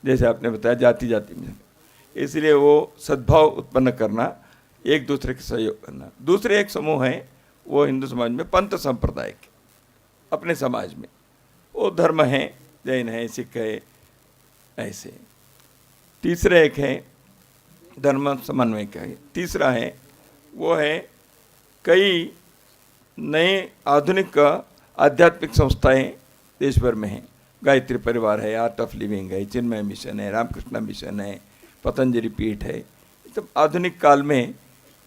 जैसे आपने बताया जाति जाति में, इसलिए वो सद्भाव उत्पन्न करना, एक दूसरे के सहयोग करना। दूसरे एक समूह है, वो हिंदू समाज में पंथ संप्रदाय के अपने समाज में, वो धर्म है, जैन है, सिख है, ऐसे। तीसरा एक है धर्म समन्वय का है। तीसरा है वो है कई नए आधुनिक आध्यात्मिक संस्थाएं देश भर में हैं। गायत्री परिवार है, आर्ट ऑफ लिविंग है, चिन्मय मिशन है, रामकृष्ण मिशन है, पतंजलि पीठ है। तो आधुनिक काल में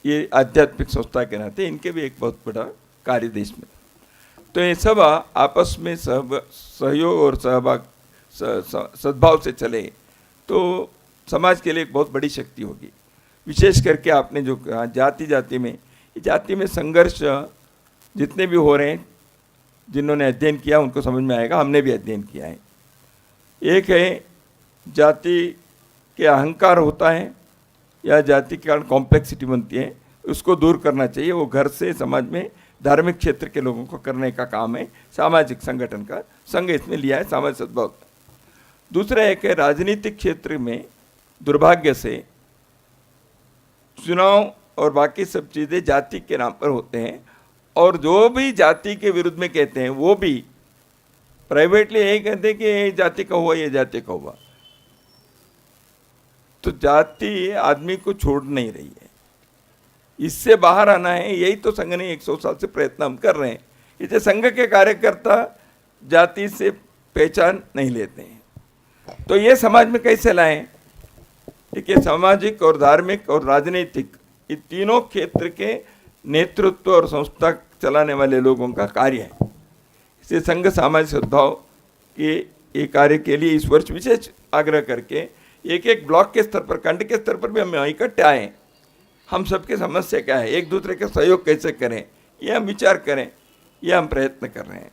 ये आध्यात्मिक संस्था के नाते इनके भी एक बहुत बड़ा कार्य देश में। तो ये सब आपस में सहयोग और सहभाग सद्भाव से चले तो समाज के लिए एक बहुत बड़ी शक्ति होगी। विशेष करके आपने जो कहा जाति में संघर्ष जितने भी हो रहे हैं, जिन्होंने अध्ययन किया उनको समझ में आएगा, हमने भी अध्ययन किया है। एक है जाति के अहंकार होता है या जाति के कारण कॉम्प्लेक्सिटी बनती है, उसको दूर करना चाहिए। वो घर से समाज में धार्मिक क्षेत्र के लोगों को करने का काम है सामाजिक संगठन का। संघ इसमें लिया है सामाजिक सद्भाव। दूसरा एक है राजनीतिक क्षेत्र में दुर्भाग्य से चुनाव और बाकी सब चीज़ें जाति के नाम पर होते हैं, और जो भी जाति के विरुद्ध में कहते हैं वो भी प्राइवेटली यही कहते हैं कि ये जाति का हुआ, ये जाति का हुआ। तो जाति आदमी को छोड़ नहीं रही है, इससे बाहर आना है। यही तो संघ ने 100 साल से प्रयत्न हम कर रहे हैं। इसे संघ के कार्यकर्ता जाति से पहचान नहीं लेते हैं, तो ये समाज में कैसे लाएं? देखिए, सामाजिक और धार्मिक और राजनीतिक ये तीनों क्षेत्र के नेतृत्व और संस्था चलाने वाले लोगों का कार्य है। इसे संघ सामाजिक सद्भाव के ये कार्य के लिए इस वर्ष विशेष आग्रह करके एक ब्लॉक के स्तर पर, खंड के स्तर पर भी हम इकट्ठे आए। हम सबकी समस्या क्या है, एक दूसरे के सहयोग कैसे करें, ये हम विचार करें, ये हम प्रयत्न कर रहे हैं।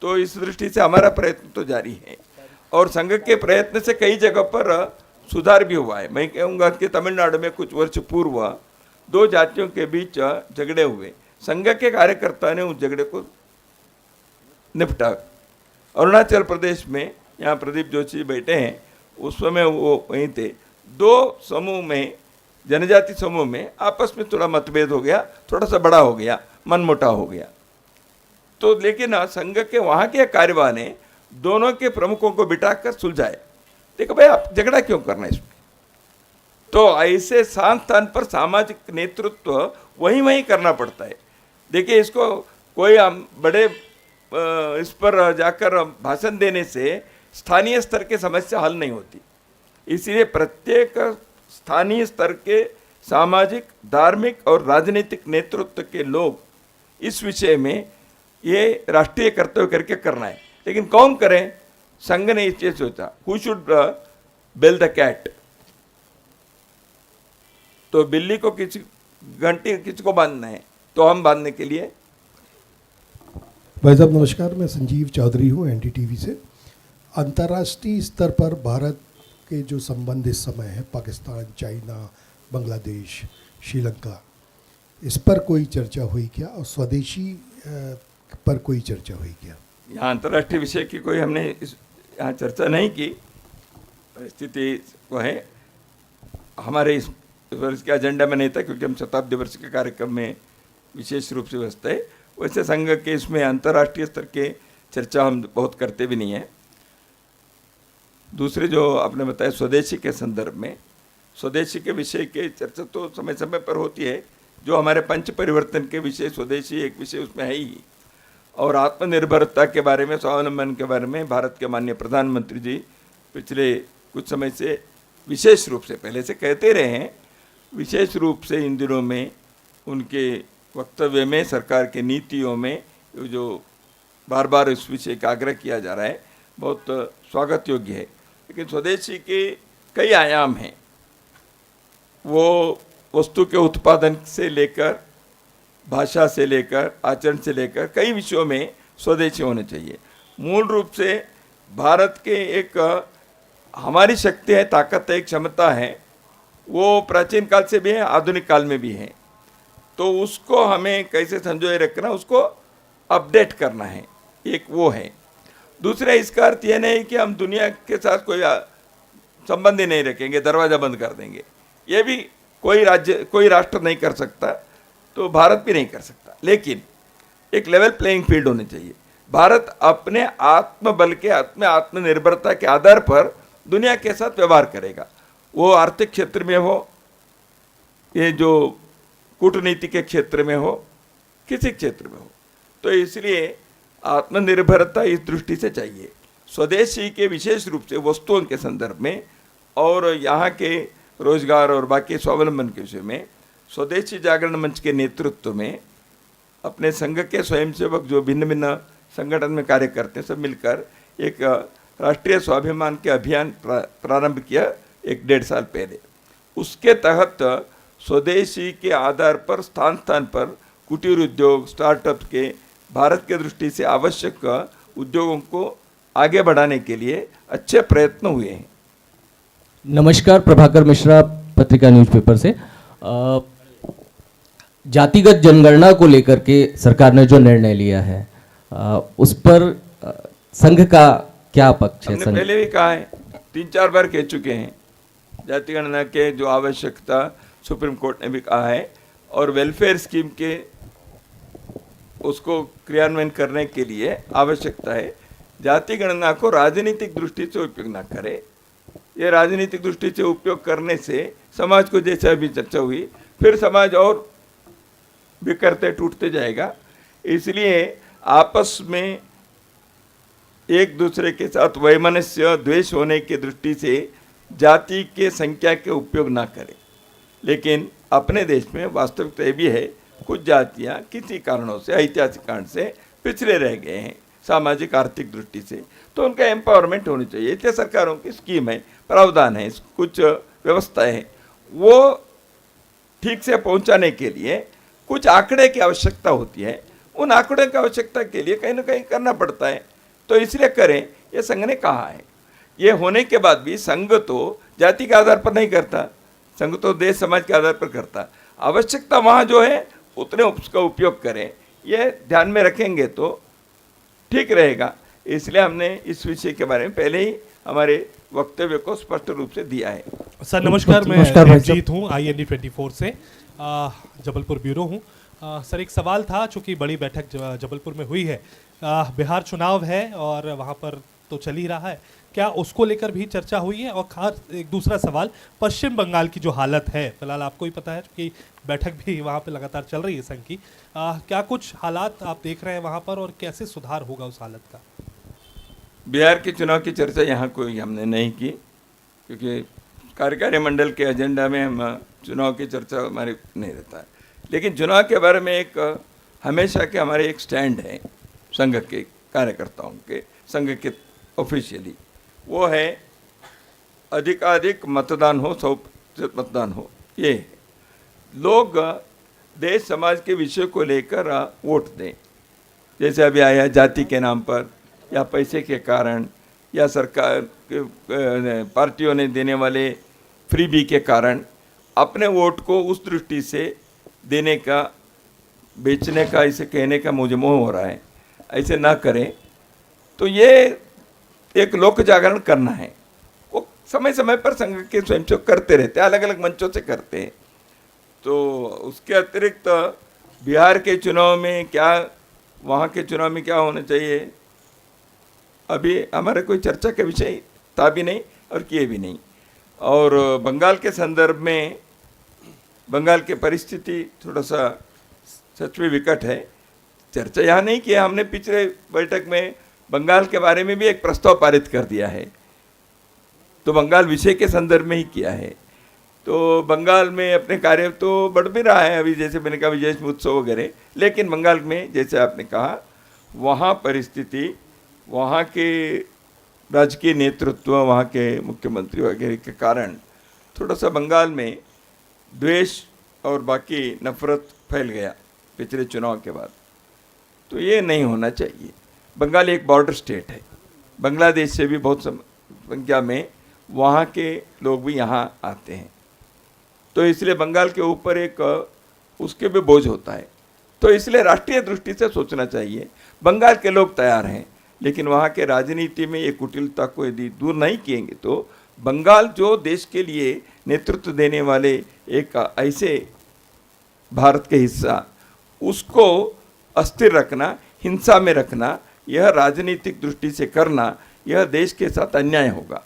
तो इस दृष्टि से हमारा प्रयत्न तो जारी है, और संघ के प्रयत्न से कई जगह पर सुधार भी हुआ है। मैं कहूँगा कि तमिलनाडु में कुछ वर्ष पूर्व 2 जातियों के बीच झगड़े हुए, संघ के कार्यकर्ता ने उस झगड़े को निपटा। अरुणाचल प्रदेश में, यहाँ प्रदीप जोशी बैठे हैं, उस समय वो वहीं थे। 2 समूह में, जनजाति समूह में आपस में थोड़ा मतभेद हो गया, थोड़ा सा बड़ा हो गया, मनमुटाव हो गया। तो लेकिन संघ के वहाँ के कार्यवाह ने दोनों के प्रमुखों को बिठाकर सुलझाए। देखो भाई, आप झगड़ा क्यों करना इसमें? तो ऐसे स्थान पर सामाजिक नेतृत्व वहीं करना पड़ता है। देखिए, इसको कोई बड़े इस पर जाकर भाषण देने से स्थानीय स्तर के समस्या हल नहीं होती। इसलिए प्रत्येक स्थानीय स्तर के सामाजिक, धार्मिक और राजनीतिक नेतृत्व के लोग इस विषय में ये राष्ट्रीय कर्तव्य करके करना है। लेकिन कौन करें? संघ ने इस चीज सोचा, who should bell the cat. तो बिल्ली को किसी घंटी किसको बांधना है, तो हम बांधने के लिए। भाई साहब नमस्कार, मैं संजीव चौधरी हूँ एनडीटीवी से। अंतर्राष्ट्रीय स्तर पर भारत के जो संबंध इस समय है, पाकिस्तान, चाइना, बांग्लादेश, श्रीलंका, इस पर कोई चर्चा हुई क्या, और स्वदेशी पर कोई चर्चा हुई क्या? यहाँ अंतर्राष्ट्रीय विषय की कोई हमने यहाँ चर्चा नहीं की। परिस्थिति वो है, हमारे इस इस वर्ष के एजेंडा में नहीं था, क्योंकि हम शताब्दी वर्ष के कार्यक्रम में विशेष रूप से व्यस्त है। वैसे संघ के इसमें अंतर्राष्ट्रीय स्तर के चर्चा हम बहुत करते भी नहीं हैं। दूसरे जो आपने बताया स्वदेशी के संदर्भ में, स्वदेशी के विषय के चर्चा तो समय समय पर होती है। जो हमारे पंच परिवर्तन के विषय स्वदेशी एक विषय उसमें है ही, और आत्मनिर्भरता के बारे में, स्वावलंबन के बारे में भारत के माननीय प्रधानमंत्री जी पिछले कुछ समय से विशेष रूप से, पहले से कहते रहे हैं, विशेष रूप से इन दिनों में उनके वक्तव्य में, सरकार के नीतियों में जो बार बार इस विषय का आग्रह किया जा रहा है, बहुत स्वागत योग्य है। लेकिन स्वदेशी के कई आयाम हैं। वो वस्तु के उत्पादन से लेकर, भाषा से लेकर, आचरण से लेकर कई विषयों में स्वदेशी होने चाहिए। मूल रूप से भारत के एक हमारी शक्ति है, ताकत है, एक क्षमता है, वो प्राचीन काल से भी है, आधुनिक काल में भी है। तो उसको हमें कैसे संजोए रखना, उसको अपडेट करना है, एक वो है। दूसरा, इसका अर्थ यह नहीं कि हम दुनिया के साथ कोई संबंध ही नहीं रखेंगे, दरवाज़ा बंद कर देंगे। ये भी कोई राज्य, कोई राष्ट्र नहीं कर सकता, तो भारत भी नहीं कर सकता। लेकिन एक लेवल प्लेइंग फील्ड होनी चाहिए। भारत अपने आत्मबल के, अपने आत्मनिर्भरता के आधार पर दुनिया के साथ व्यवहार करेगा। वो आर्थिक क्षेत्र में हो, ये जो कूटनीति के क्षेत्र में हो, किसी क्षेत्र में हो। तो इसलिए आत्मनिर्भरता इस दृष्टि से चाहिए। स्वदेशी के विशेष रूप से वस्तुओं के संदर्भ में और यहाँ के रोजगार और बाकी स्वावलंबन के विषय में स्वदेशी जागरण मंच के नेतृत्व में अपने संघ के स्वयंसेवक जो भिन्न भिन्न संगठन में कार्य करते हैं, सब मिलकर एक राष्ट्रीय स्वाभिमान के अभियान प्रारंभ किया 1-1.5 साल पहले। उसके तहत स्वदेशी के आधार पर स्थान स्थान पर कुटीर उद्योग, स्टार्टअप के भारत के दृष्टि से आवश्यक उद्योगों को आगे बढ़ाने के लिए अच्छे प्रयत्न हुए हैं। नमस्कार, प्रभाकर मिश्रा, पत्रिका न्यूज़पेपर से। जातिगत जनगणना को लेकर के सरकार ने जो निर्णय लिया है, उस पर संघ का क्या पक्ष है? हमने पहले भी कहा है, 3-4 बार कह चुके हैं, जाति गणना के जो आवश्यकता सुप्रीम कोर्ट ने भी कहा है, और वेलफेयर स्कीम के उसको क्रियान्वयन करने के लिए आवश्यकता है। जाति गणना को राजनीतिक दृष्टि से उपयोग ना करे। ये राजनीतिक दृष्टि से उपयोग करने से समाज को, जैसे अभी चर्चा हुई, फिर समाज और बिखरते टूटते जाएगा। इसलिए आपस में एक दूसरे के साथ वैमनस्य, द्वेष होने की दृष्टि से जाति के संख्या के उपयोग ना करें। लेकिन अपने देश में वास्तविकता ये भी है, कुछ जातियाँ किसी कारणों से, ऐतिहासिक कारण से पिछड़े रह गए हैं सामाजिक आर्थिक दृष्टि से, तो उनका एम्पावरमेंट होनी चाहिए। इसलिए सरकारों की स्कीम है, प्रावधान है, कुछ व्यवस्थाएं हैं, वो ठीक से पहुंचाने के लिए कुछ आंकड़े की आवश्यकता होती है। उन आंकड़े की आवश्यकता के लिए कहीं ना कहीं करना पड़ता है, तो इसलिए करें, ये संघ ने कहा है। ये होने के बाद भी संघ तो जाति के आधार पर नहीं करता, संघ तो देश समाज के आधार पर करता। आवश्यकता वहाँ जो है उतने उसका उपयोग करें, ये ध्यान में रखेंगे तो ठीक रहेगा। इसलिए हमने इस विषय के बारे में पहले ही हमारे वक्तव्य को स्पष्ट रूप से दिया है। सर नमस्कार, मैं रंजीत हूँ, IND 24 से, जबलपुर ब्यूरो हूँ। सर एक सवाल था, चूँकि बड़ी बैठक जबलपुर में हुई है, बिहार चुनाव है और वहाँ पर तो चल ही रहा है, क्या उसको लेकर भी चर्चा हुई है? और खास एक दूसरा सवाल, पश्चिम बंगाल की जो हालत है, फिलहाल आपको ही पता है कि बैठक भी वहाँ पे लगातार चल रही है संघ की, क्या कुछ हालात आप देख रहे हैं वहाँ पर और कैसे सुधार होगा उस हालत का? बिहार के चुनाव की चर्चा यहाँ कोई हमने नहीं की, क्योंकि कार्यकारी मंडल के एजेंडा में हम चुनाव की चर्चा हमारे नहीं रहता है। लेकिन चुनाव के बारे में एक हमेशा के हमारे एक स्टैंड है संघ के कार्यकर्ताओं के, संघ के ऑफिशियली, वो है अधिकाधिक मतदान हो, 100% मतदान हो। ये लोग देश समाज के विषय को लेकर वोट दें, जैसे अभी आया जाति के नाम पर या पैसे के कारण या सरकार के पार्टियों ने देने वाले फ्रीबी के कारण अपने वोट को उस दृष्टि से देने का, बेचने का, इसे कहने का मुझे मोह हो रहा है। ऐसे ना करें। तो ये एक लोक जागरण करना है, वो समय समय पर संघ के स्वयंसेवक करते रहते हैं, अलग अलग मंचों से करते हैं। तो उसके अतिरिक्त बिहार के चुनाव में क्या, वहाँ के चुनाव में क्या होना चाहिए, अभी हमारे कोई चर्चा का विषय था भी नहीं और किए भी नहीं। और बंगाल के संदर्भ में बंगाल की परिस्थिति थोड़ा सा सच में विकट है। चर्चा यहाँ नहीं किया हमने, पिछले बैठक में बंगाल के बारे में भी एक प्रस्ताव पारित कर दिया है, तो बंगाल विषय के संदर्भ में ही किया है। तो बंगाल में अपने कार्य तो बढ़ भी रहा है, अभी जैसे मैंने कहा विजय उत्सव वगैरह, लेकिन बंगाल में जैसे आपने कहा वहाँ परिस्थिति, वहाँ के राजकीय नेतृत्व, वहाँ के मुख्यमंत्री वगैरह के कारण थोड़ा सा बंगाल में द्वेष और बाकी नफरत फैल गया पिछले चुनाव के बाद। तो ये नहीं होना चाहिए। बंगाल एक बॉर्डर स्टेट है, बांग्लादेश से भी बहुत संख्या में वहाँ के लोग भी यहाँ आते हैं, तो इसलिए बंगाल के ऊपर एक उसके भी बोझ होता है। तो इसलिए राष्ट्रीय दृष्टि से सोचना चाहिए। बंगाल के लोग तैयार हैं, लेकिन वहाँ के राजनीति में ये कुटिलता को यदि दूर नहीं किएंगे तो बंगाल जो देश के लिए नेतृत्व देने वाले एक ऐसे भारत के हिस्सा, उसको अस्थिर रखना, हिंसा में रखना, यह राजनीतिक दृष्टि से करना, यह देश के साथ अन्याय होगा।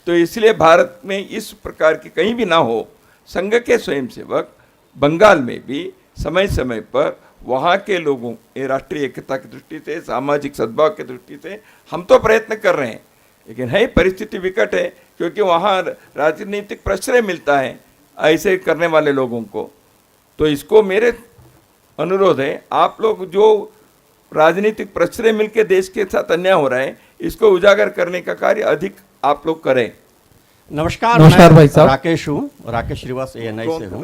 तो इसलिए भारत में इस प्रकार की कहीं भी ना हो। संघ के स्वयंसेवक बंगाल में भी समय समय पर वहाँ के लोगों के राष्ट्रीय एकता की दृष्टि से, सामाजिक सद्भाव की दृष्टि से हम तो प्रयत्न कर रहे हैं, लेकिन है परिस्थिति विकट है, क्योंकि वहाँ राजनीतिक प्रश्रय मिलता है ऐसे करने वाले लोगों को। तो इसको मेरे अनुरोध है, आप लोग जो राजनीतिक प्रश्रय मिलकर देश के साथ अन्याय हो रहा है, इसको उजागर करने का कार्य अधिक आप लोग करें। नमस्कार भाई साहब। राकेश हूँ, राकेश श्रीवास ANI से हूँ।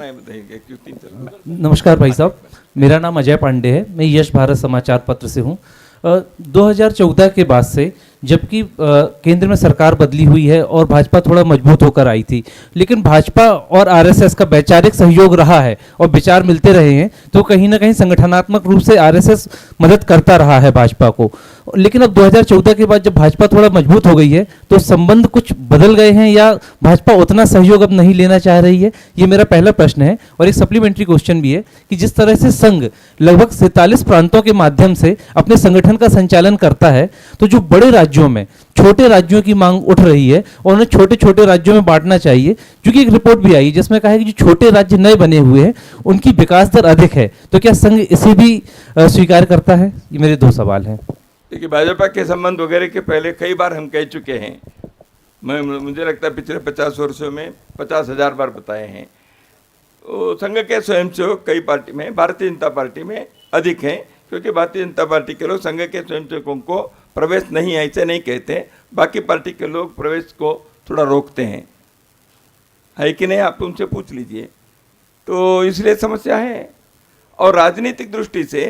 नमस्कार भाई साहब, मेरा नाम अजय पांडे है, मैं यश भारत समाचार पत्र से हूँ। 2014 के बाद से जबकि केंद्र में सरकार बदली हुई है और भाजपा थोड़ा मजबूत होकर आई थी, लेकिन भाजपा और आरएसएस का वैचारिक सहयोग रहा है और विचार मिलते रहे हैं, तो कहीं ना कहीं संगठनात्मक रूप से आरएसएस मदद करता रहा है भाजपा को। लेकिन अब 2014 के बाद जब भाजपा थोड़ा मजबूत हो गई है तो संबंध कुछ बदल गए हैं या भाजपा उतना सहयोग अब नहीं लेना चाह रही है, ये मेरा पहला प्रश्न है। और एक सप्लीमेंट्री क्वेश्चन भी है कि जिस तरह से संघ लगभग 47 प्रांतों के माध्यम से अपने संगठन का संचालन करता है, तो जो बड़े राज्यों में छोटे राज्यों की मांग उठ रही है और उन्हें छोटे छोटे राज्यों में बांटना चाहिए, क्योंकि एक रिपोर्ट भी आई जिसमें कहा है कि जो छोटे राज्य नए बने हुए हैं उनकी विकास दर अधिक है, तो क्या संघ इसे भी स्वीकार करता है? ये मेरे दो सवाल हैं। देखिए, भाजपा के संबंध वगैरह के पहले कई बार हम कह चुके हैं, मुझे लगता है पिछले 50 वर्षों में 50,000 बार बताए हैं। तो संघ के स्वयंसेवक कई पार्टी में, भारतीय जनता पार्टी में अधिक हैं, क्योंकि भारतीय जनता पार्टी के लोग संघ के स्वयंसेवकों को प्रवेश नहीं, ऐसे नहीं कहते, बाकी पार्टी के लोग प्रवेश को थोड़ा रोकते हैं, है कि नहीं? आप उनसे पूछ लीजिए। तो इसलिए समस्या है। और राजनीतिक दृष्टि से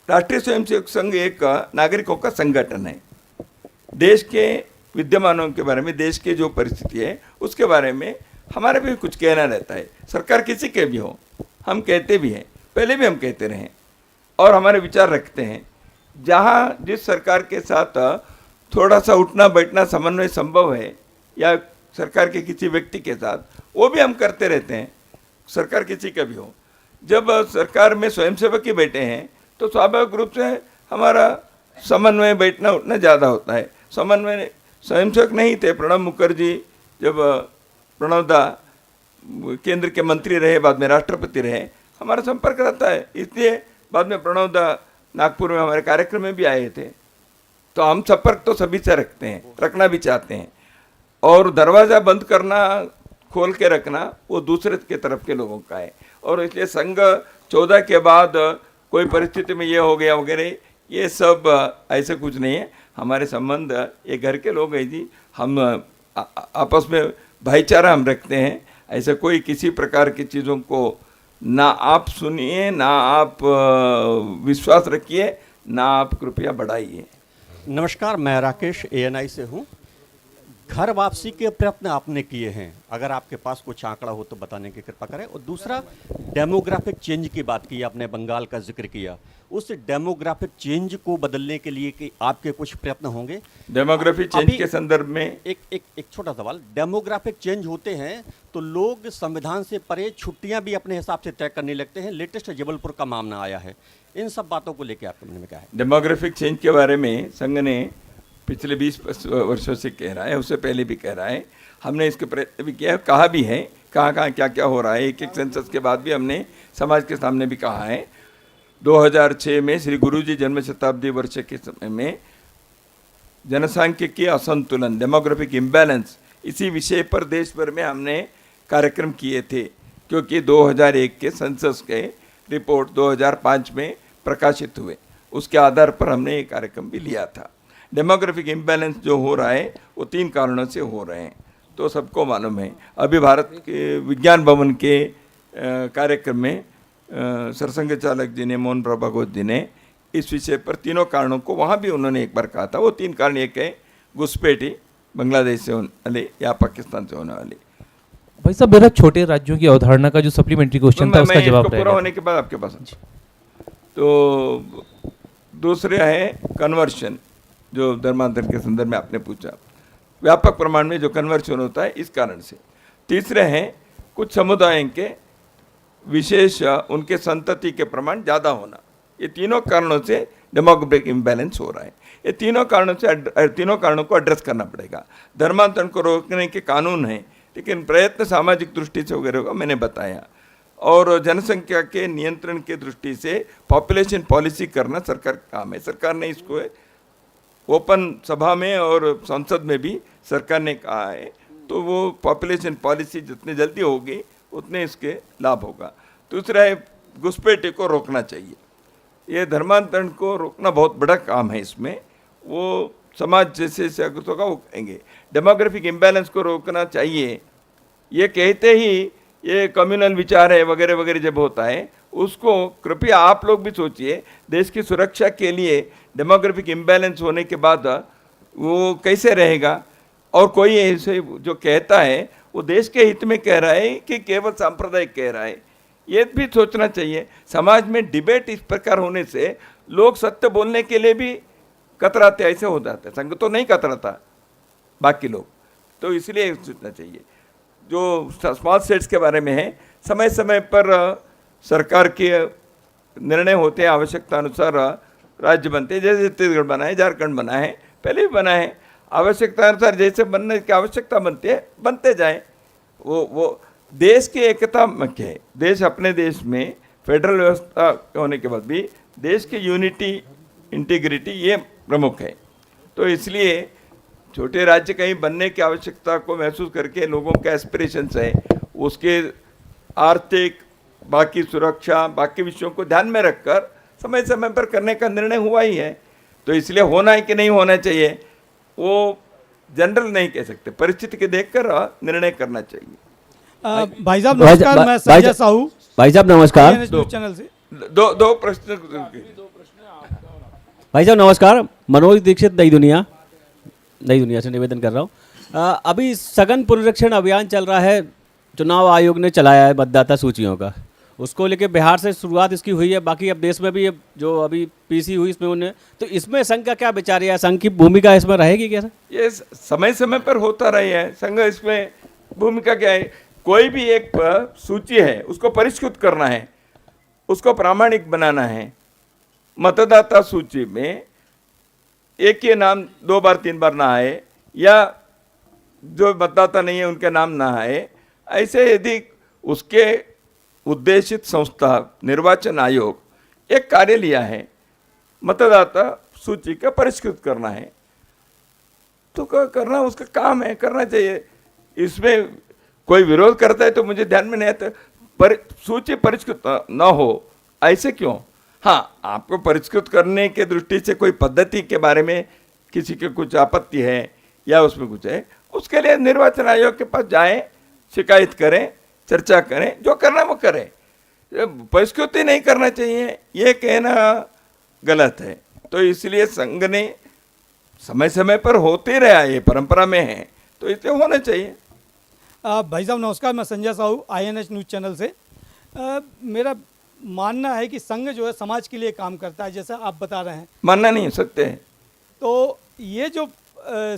राष्ट्रीय स्वयंसेवक संघ एक नागरिकों का संगठन है। देश के विद्यमानों के बारे में, देश की जो परिस्थिति है उसके बारे में हमारे भी कुछ कहना रहता है। सरकार किसी के भी हो, हम कहते भी हैं, पहले भी हम कहते रहे और हमारे विचार रखते हैं। जहाँ जिस सरकार के साथ थोड़ा सा उठना बैठना समन्वय संभव है या सरकार के किसी व्यक्ति के साथ, वो भी हम करते रहते हैं, सरकार किसी का भी हो। जब सरकार में स्वयंसेवक ही बैठे हैं तो स्वाभाविक रूप से हमारा समन्वय बैठना उठना ज़्यादा होता है। समन्वय स्वयंसेवक नहीं थे, प्रणब मुखर्जी जब प्रणब दा केंद्र के मंत्री रहे, बाद में राष्ट्रपति रहे, हमारा संपर्क रहता है। इसलिए बाद में प्रणब दा नागपुर में हमारे कार्यक्रम में भी आए थे। तो हम संपर्क तो सभी से रखते हैं, रखना भी चाहते हैं। और दरवाज़ा बंद करना, खोल के रखना, वो दूसरे के तरफ के लोगों का है। और इसलिए संघ 14 के बाद कोई परिस्थिति में ये हो गया वगैरह, ये सब ऐसे कुछ नहीं है। हमारे संबंध ये घर के लोग हैं जी, हम आपस में भाईचारा हम रखते हैं। ऐसा कोई किसी प्रकार की चीज़ों को ना आप सुनिए, ना आप विश्वास रखिए, ना आप कृपया बढ़ाइए। नमस्कार, मैं राकेश ANI से हूँ। घर वापसी के प्रयत्न आपने किए हैं, अगर आपके पास कुछ आंकड़ा हो तो बताने की कृपा करें। और दूसरा, डेमोग्राफिक चेंज की बात की, आपने बंगाल का जिक्र किया, उस डेमोग्राफिक चेंज को बदलने के लिए कि आपके कुछ प्रयत्न होंगे? डेमोग्राफी चेंज अभी के संदर्भ में एक छोटा सवाल, डेमोग्राफिक चेंज होते हैं तो लोग संविधान से परे छुट्टियां भी अपने हिसाब से तय करने लगते हैं। लेटेस्ट जबलपुर का मामला आया है, इन सब बातों को लेकर आपके मन में क्या है? डेमोग्राफिक चेंज के बारे में संघ ने पिछले 20 वर्षों से कह रहा है, उससे पहले भी कह रहा है, हमने इसके प्रयत्न भी किया है, कहा भी है कहाँ क्या क्या हो रहा है। एक सेंसस के बाद भी हमने समाज के सामने भी कहा है। 2006 में श्री गुरुजी जन्म शताब्दी वर्ष के समय में जनसांख्यिकीय असंतुलन, डेमोग्राफिक इम्बैलेंस, इसी विषय पर देश भर में हमने कार्यक्रम किए थे, क्योंकि 2001 के सेंसस के रिपोर्ट 2005 में प्रकाशित हुए, उसके आधार पर हमने ये कार्यक्रम भी लिया था। डेमोग्राफिक इम्बैलेंस जो हो रहा है वो 3 कारणों से हो रहे हैं, तो सबको मालूम है। अभी भारत के विज्ञान भवन के कार्यक्रम में सरसंघ चालक जी ने, मोहन प्रभा घोष जी ने इस विषय पर तीनों कारणों को वहाँ भी उन्होंने एक बार कहा था। वो 3 कारण एक है घुसपैठी, बांग्लादेश से होने वाले या पाकिस्तान से होने वाले। भाई साहब, मेरा छोटे राज्यों की अवधारणा का जो सप्लीमेंट्री क्वेश्चन था उसका जवाब पूरा होने के बाद आपके पास। तो दूसरे है कन्वर्शन, जो धर्मांतरण के संदर्भ में आपने पूछा, व्यापक प्रमाण में जो कन्वर्शन होता है इस कारण से। तीसरे हैं कुछ समुदायों के विशेष उनके संतति के प्रमाण ज़्यादा होना। ये तीनों कारणों से डेमोग्राफिक इम्बैलेंस हो रहा है। ये तीनों कारणों को एड्रेस करना पड़ेगा। धर्मांतरण को रोकने के कानून हैं, लेकिन प्रयत्न सामाजिक दृष्टि से वगैरह का मैंने बताया, और जनसंख्या के नियंत्रण के दृष्टि से पॉपुलेशन पॉलिसी करना सरकार का काम है। सरकार ने इसको ओपन सभा में और संसद में भी सरकार ने कहा है, तो वो पॉपुलेशन पॉलिसी जितनी जल्दी होगी उतने इसके लाभ होगा। दूसरा है घुसपैठी को रोकना चाहिए। ये धर्मांतरण को रोकना बहुत बड़ा काम है, इसमें वो समाज जैसे जागृत होगा वो कहेंगे। डेमोग्राफिक इम्बैलेंस को रोकना चाहिए, ये कहते ही ये कम्युनल विचार है वगैरह वगैरह जब होता है, उसको कृपया आप लोग भी सोचिए। देश की सुरक्षा के लिए डेमोग्राफिक इम्बैलेंस होने के बाद वो कैसे रहेगा? और कोई ऐसे जो कहता है वो देश के हित में कह रहा है कि केवल सांप्रदायिक कह रहा है, ये भी सोचना चाहिए। समाज में डिबेट इस प्रकार होने से लोग सत्य बोलने के लिए भी कतराते, ऐसे हो जाते। संघ तो नहीं कतराता, बाकी लोग तो, इसलिए सोचना चाहिए। जो स्मॉल स्टेट्स के बारे में है, समय समय पर सरकार के निर्णय होते हैं, आवश्यकता अनुसार राज्य बनते हैं। जैसे छत्तीसगढ़ बना है, झारखंड बना है, पहले भी बना है। आवश्यकता अनुसार जैसे बनने की आवश्यकता बनती है बनते जाए। वो देश की एकता मुख्य है। देश अपने देश में फेडरल व्यवस्था होने के बाद भी देश की यूनिटी, इंटीग्रिटी ये प्रमुख है। तो इसलिए छोटे राज्य कहीं बनने की आवश्यकता को महसूस करके लोगों के एस्पिरेशंस है, उसके आर्थिक, बाकी सुरक्षा, बाकी विषयों को ध्यान में रखकर समय समय पर करने का निर्णय हुआ ही है। तो इसलिए होना है कि नहीं होना चाहिए वो जनरल नहीं कह सकते, परिस्थिति के देखकर निर्णय करना चाहिए। भाई साहब नमस्कार, मैं संजय साहू, भाई साहब नमस्कार। न्यूज़ चैनल से दो प्रश्न। भाई साहब नमस्कार, मनोज दीक्षित, नई दुनिया से निवेदन कर रहा हूँ। अभी सघन पुनरीक्षण अभियान चल रहा है, चुनाव आयोग ने चलाया है मतदाता सूचियों का, उसको लेके बिहार से शुरुआत इसकी हुई है। बाकी अब देश में भी जो अभी पीसी हुई इसमें उन्हें, तो इसमें संघ का क्या विचार है? संघ की भूमिका इसमें रहेगी क्या? ये समय समय पर होता रही है। संघ इसमें भूमिका क्या है? कोई भी एक सूची है उसको परिष्कृत करना है, उसको प्रामाणिक बनाना है। मतदाता सूची में एक ही नाम 2 बार 3 बार ना आए, या जो मतदाता नहीं है उनके नाम ना आए, ऐसे यदि उसके उद्देशित संस्था निर्वाचन आयोग एक कार्य लिया है, मतदाता सूची का परिष्कृत करना है, तो करना उसका काम है, करना चाहिए। इसमें कोई विरोध करता है तो मुझे ध्यान में नहीं आता, पर सूची परिष्कृत न हो, ऐसे क्यों? हाँ, आपको परिष्कृत करने के दृष्टि से कोई पद्धति के बारे में किसी के कुछ आपत्ति है या उसमें कुछ है, उसके लिए निर्वाचन आयोग के पास जाएं, शिकायत करें, चर्चा करें, जो करना वो करें। परिष्कृति नहीं करना चाहिए ये कहना गलत है। तो इसलिए संघ ने समय समय पर होते रहा, ये परंपरा में है, तो इसे होना चाहिए। भाई साहब नमस्कार, मैं Sanjay Sahu INH news channel से। मेरा मानना है कि संघ जो है समाज के लिए काम करता है, जैसा आप बता रहे हैं। मानना नहीं, सत्य है। तो ये जो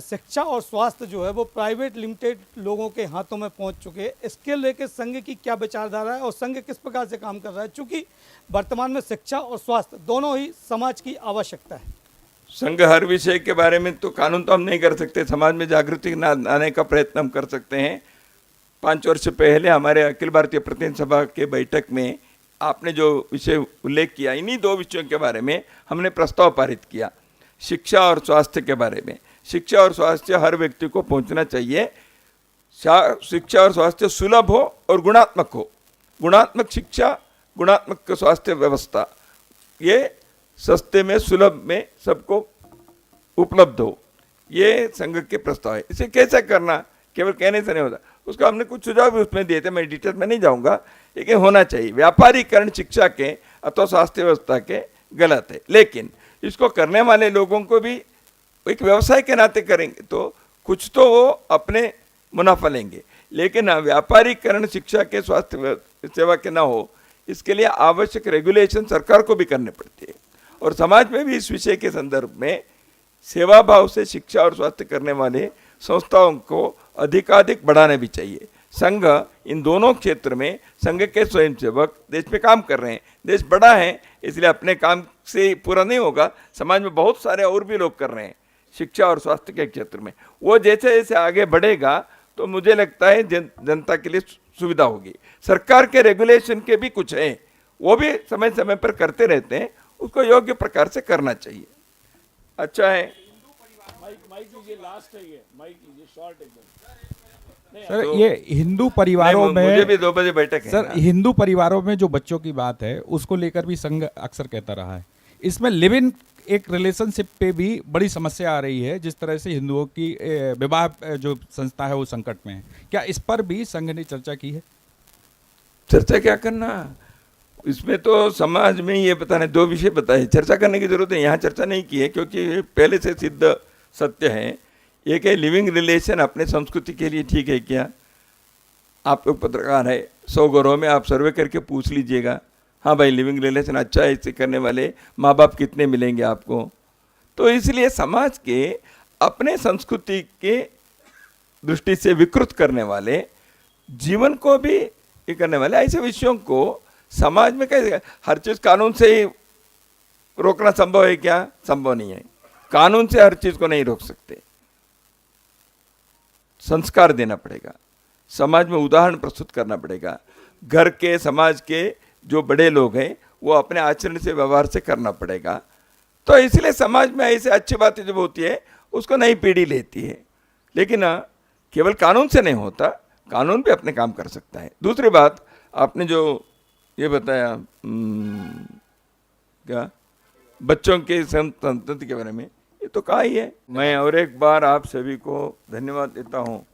शिक्षा और स्वास्थ्य जो है वो प्राइवेट लिमिटेड लोगों के हाथों में पहुंच चुके हैं, इसके लेकर संघ की क्या विचारधारा है और संघ किस प्रकार से काम कर रहा है, चूँकि वर्तमान में शिक्षा और स्वास्थ्य दोनों ही समाज की आवश्यकता है। संघ हर विषय के बारे में तो कानून तो हम नहीं कर सकते, समाज में जागृति लाने का प्रयत्न हम कर सकते हैं। 5 वर्ष पहले हमारे अखिल भारतीय प्रतिनिधि सभा के बैठक में आपने जो विषय उल्लेख किया, इन्हीं 2 विषयों के बारे में हमने प्रस्ताव पारित किया, शिक्षा और स्वास्थ्य के बारे में। शिक्षा और स्वास्थ्य हर व्यक्ति को पहुंचना चाहिए। शिक्षा और स्वास्थ्य सुलभ हो और गुणात्मक हो। गुणात्मक शिक्षा, गुणात्मक स्वास्थ्य व्यवस्था, ये सस्ते में सुलभ में सबको उपलब्ध हो, ये संघ के प्रस्ताव है। इसे कैसे करना केवल कहने से नहीं होता, उसका हमने कुछ सुझाव भी उसमें दिए थे, मैं डिटेल में नहीं जाऊंगा, लेकिन होना चाहिए। व्यापारीकरण शिक्षा के अथवा स्वास्थ्य व्यवस्था के गलत है, लेकिन इसको करने वाले लोगों को भी एक व्यवसाय के नाते करेंगे तो कुछ तो वो अपने मुनाफा लेंगे, लेकिन व्यापारीकरण शिक्षा के स्वास्थ्य सेवा के ना हो, इसके लिए आवश्यक रेगुलेशन सरकार को भी करने पड़ती है। और समाज में भी इस विषय के संदर्भ में सेवा भाव से शिक्षा और स्वास्थ्य करने वाले संस्थाओं को अधिकाधिक बढ़ाना भी चाहिए। संघ इन दोनों क्षेत्र में, संघ के स्वयंसेवक देश में काम कर रहे हैं। देश बड़ा है, इसलिए अपने काम से पूरा नहीं होगा, समाज में बहुत सारे और भी लोग कर रहे हैं शिक्षा और स्वास्थ्य के क्षेत्र में। वो जैसे जैसे आगे बढ़ेगा तो मुझे लगता है जनता के लिए सुविधा होगी। सरकार के रेगुलेशन के भी कुछ हैं, वो भी समय समय पर करते रहते हैं, उसको योग्य प्रकार से करना चाहिए। अच्छा है, माइक लीजिए, लास्ट है ये, माइक लीजिए, शॉर्ट एकदम। सर ये हिंदू परिवारों में, मुझे भी 2 बजे बैठक है सर, हिंदू परिवारों में जो बच्चों की बात है उसको लेकर भी संघ अक्सर कहता रहा है। इसमें लिव इन एक रिलेशनशिप पे भी बड़ी समस्या आ रही है, जिस तरह से हिंदुओं की विवाह जो संस्था है वो संकट में है। क्या इस पर भी संघ ने चर्चा की है? चर्चा क्या करना, इसमें तो समाज में ये बताने 2 विषय बताए, चर्चा करने की जरूरत है। यहाँ चर्चा नहीं की है क्योंकि पहले से सिद्ध सत्य है। एक है लिविंग रिलेशन अपने संस्कृति के लिए ठीक है क्या? आप लोग पत्रकार है, 100 घरों में आप सर्वे करके पूछ लीजिएगा, हाँ भाई लिविंग रिलेशन अच्छा है, इसे करने वाले माँ बाप कितने मिलेंगे आपको? तो इसलिए समाज के अपने संस्कृति के दृष्टि से विकृत करने वाले, जीवन को भी ये करने वाले ऐसे विषयों को समाज में कैसे, हर चीज़ कानून से ही रोकना संभव है क्या? संभव नहीं है। कानून से हर चीज़ को नहीं रोक सकते, संस्कार देना पड़ेगा, समाज में उदाहरण प्रस्तुत करना पड़ेगा। घर के, समाज के जो बड़े लोग हैं वो अपने आचरण से, व्यवहार से करना पड़ेगा। तो इसलिए समाज में ऐसे अच्छी बातें जब होती है उसको नई पीढ़ी लेती है, लेकिन केवल कानून से नहीं होता, कानून भी अपने काम कर सकता है। दूसरी बात आपने जो ये बताया क्या बच्चों के संतति के बारे में, ये तो कहा ही है। मैं और एक बार आप सभी को धन्यवाद देता हूँ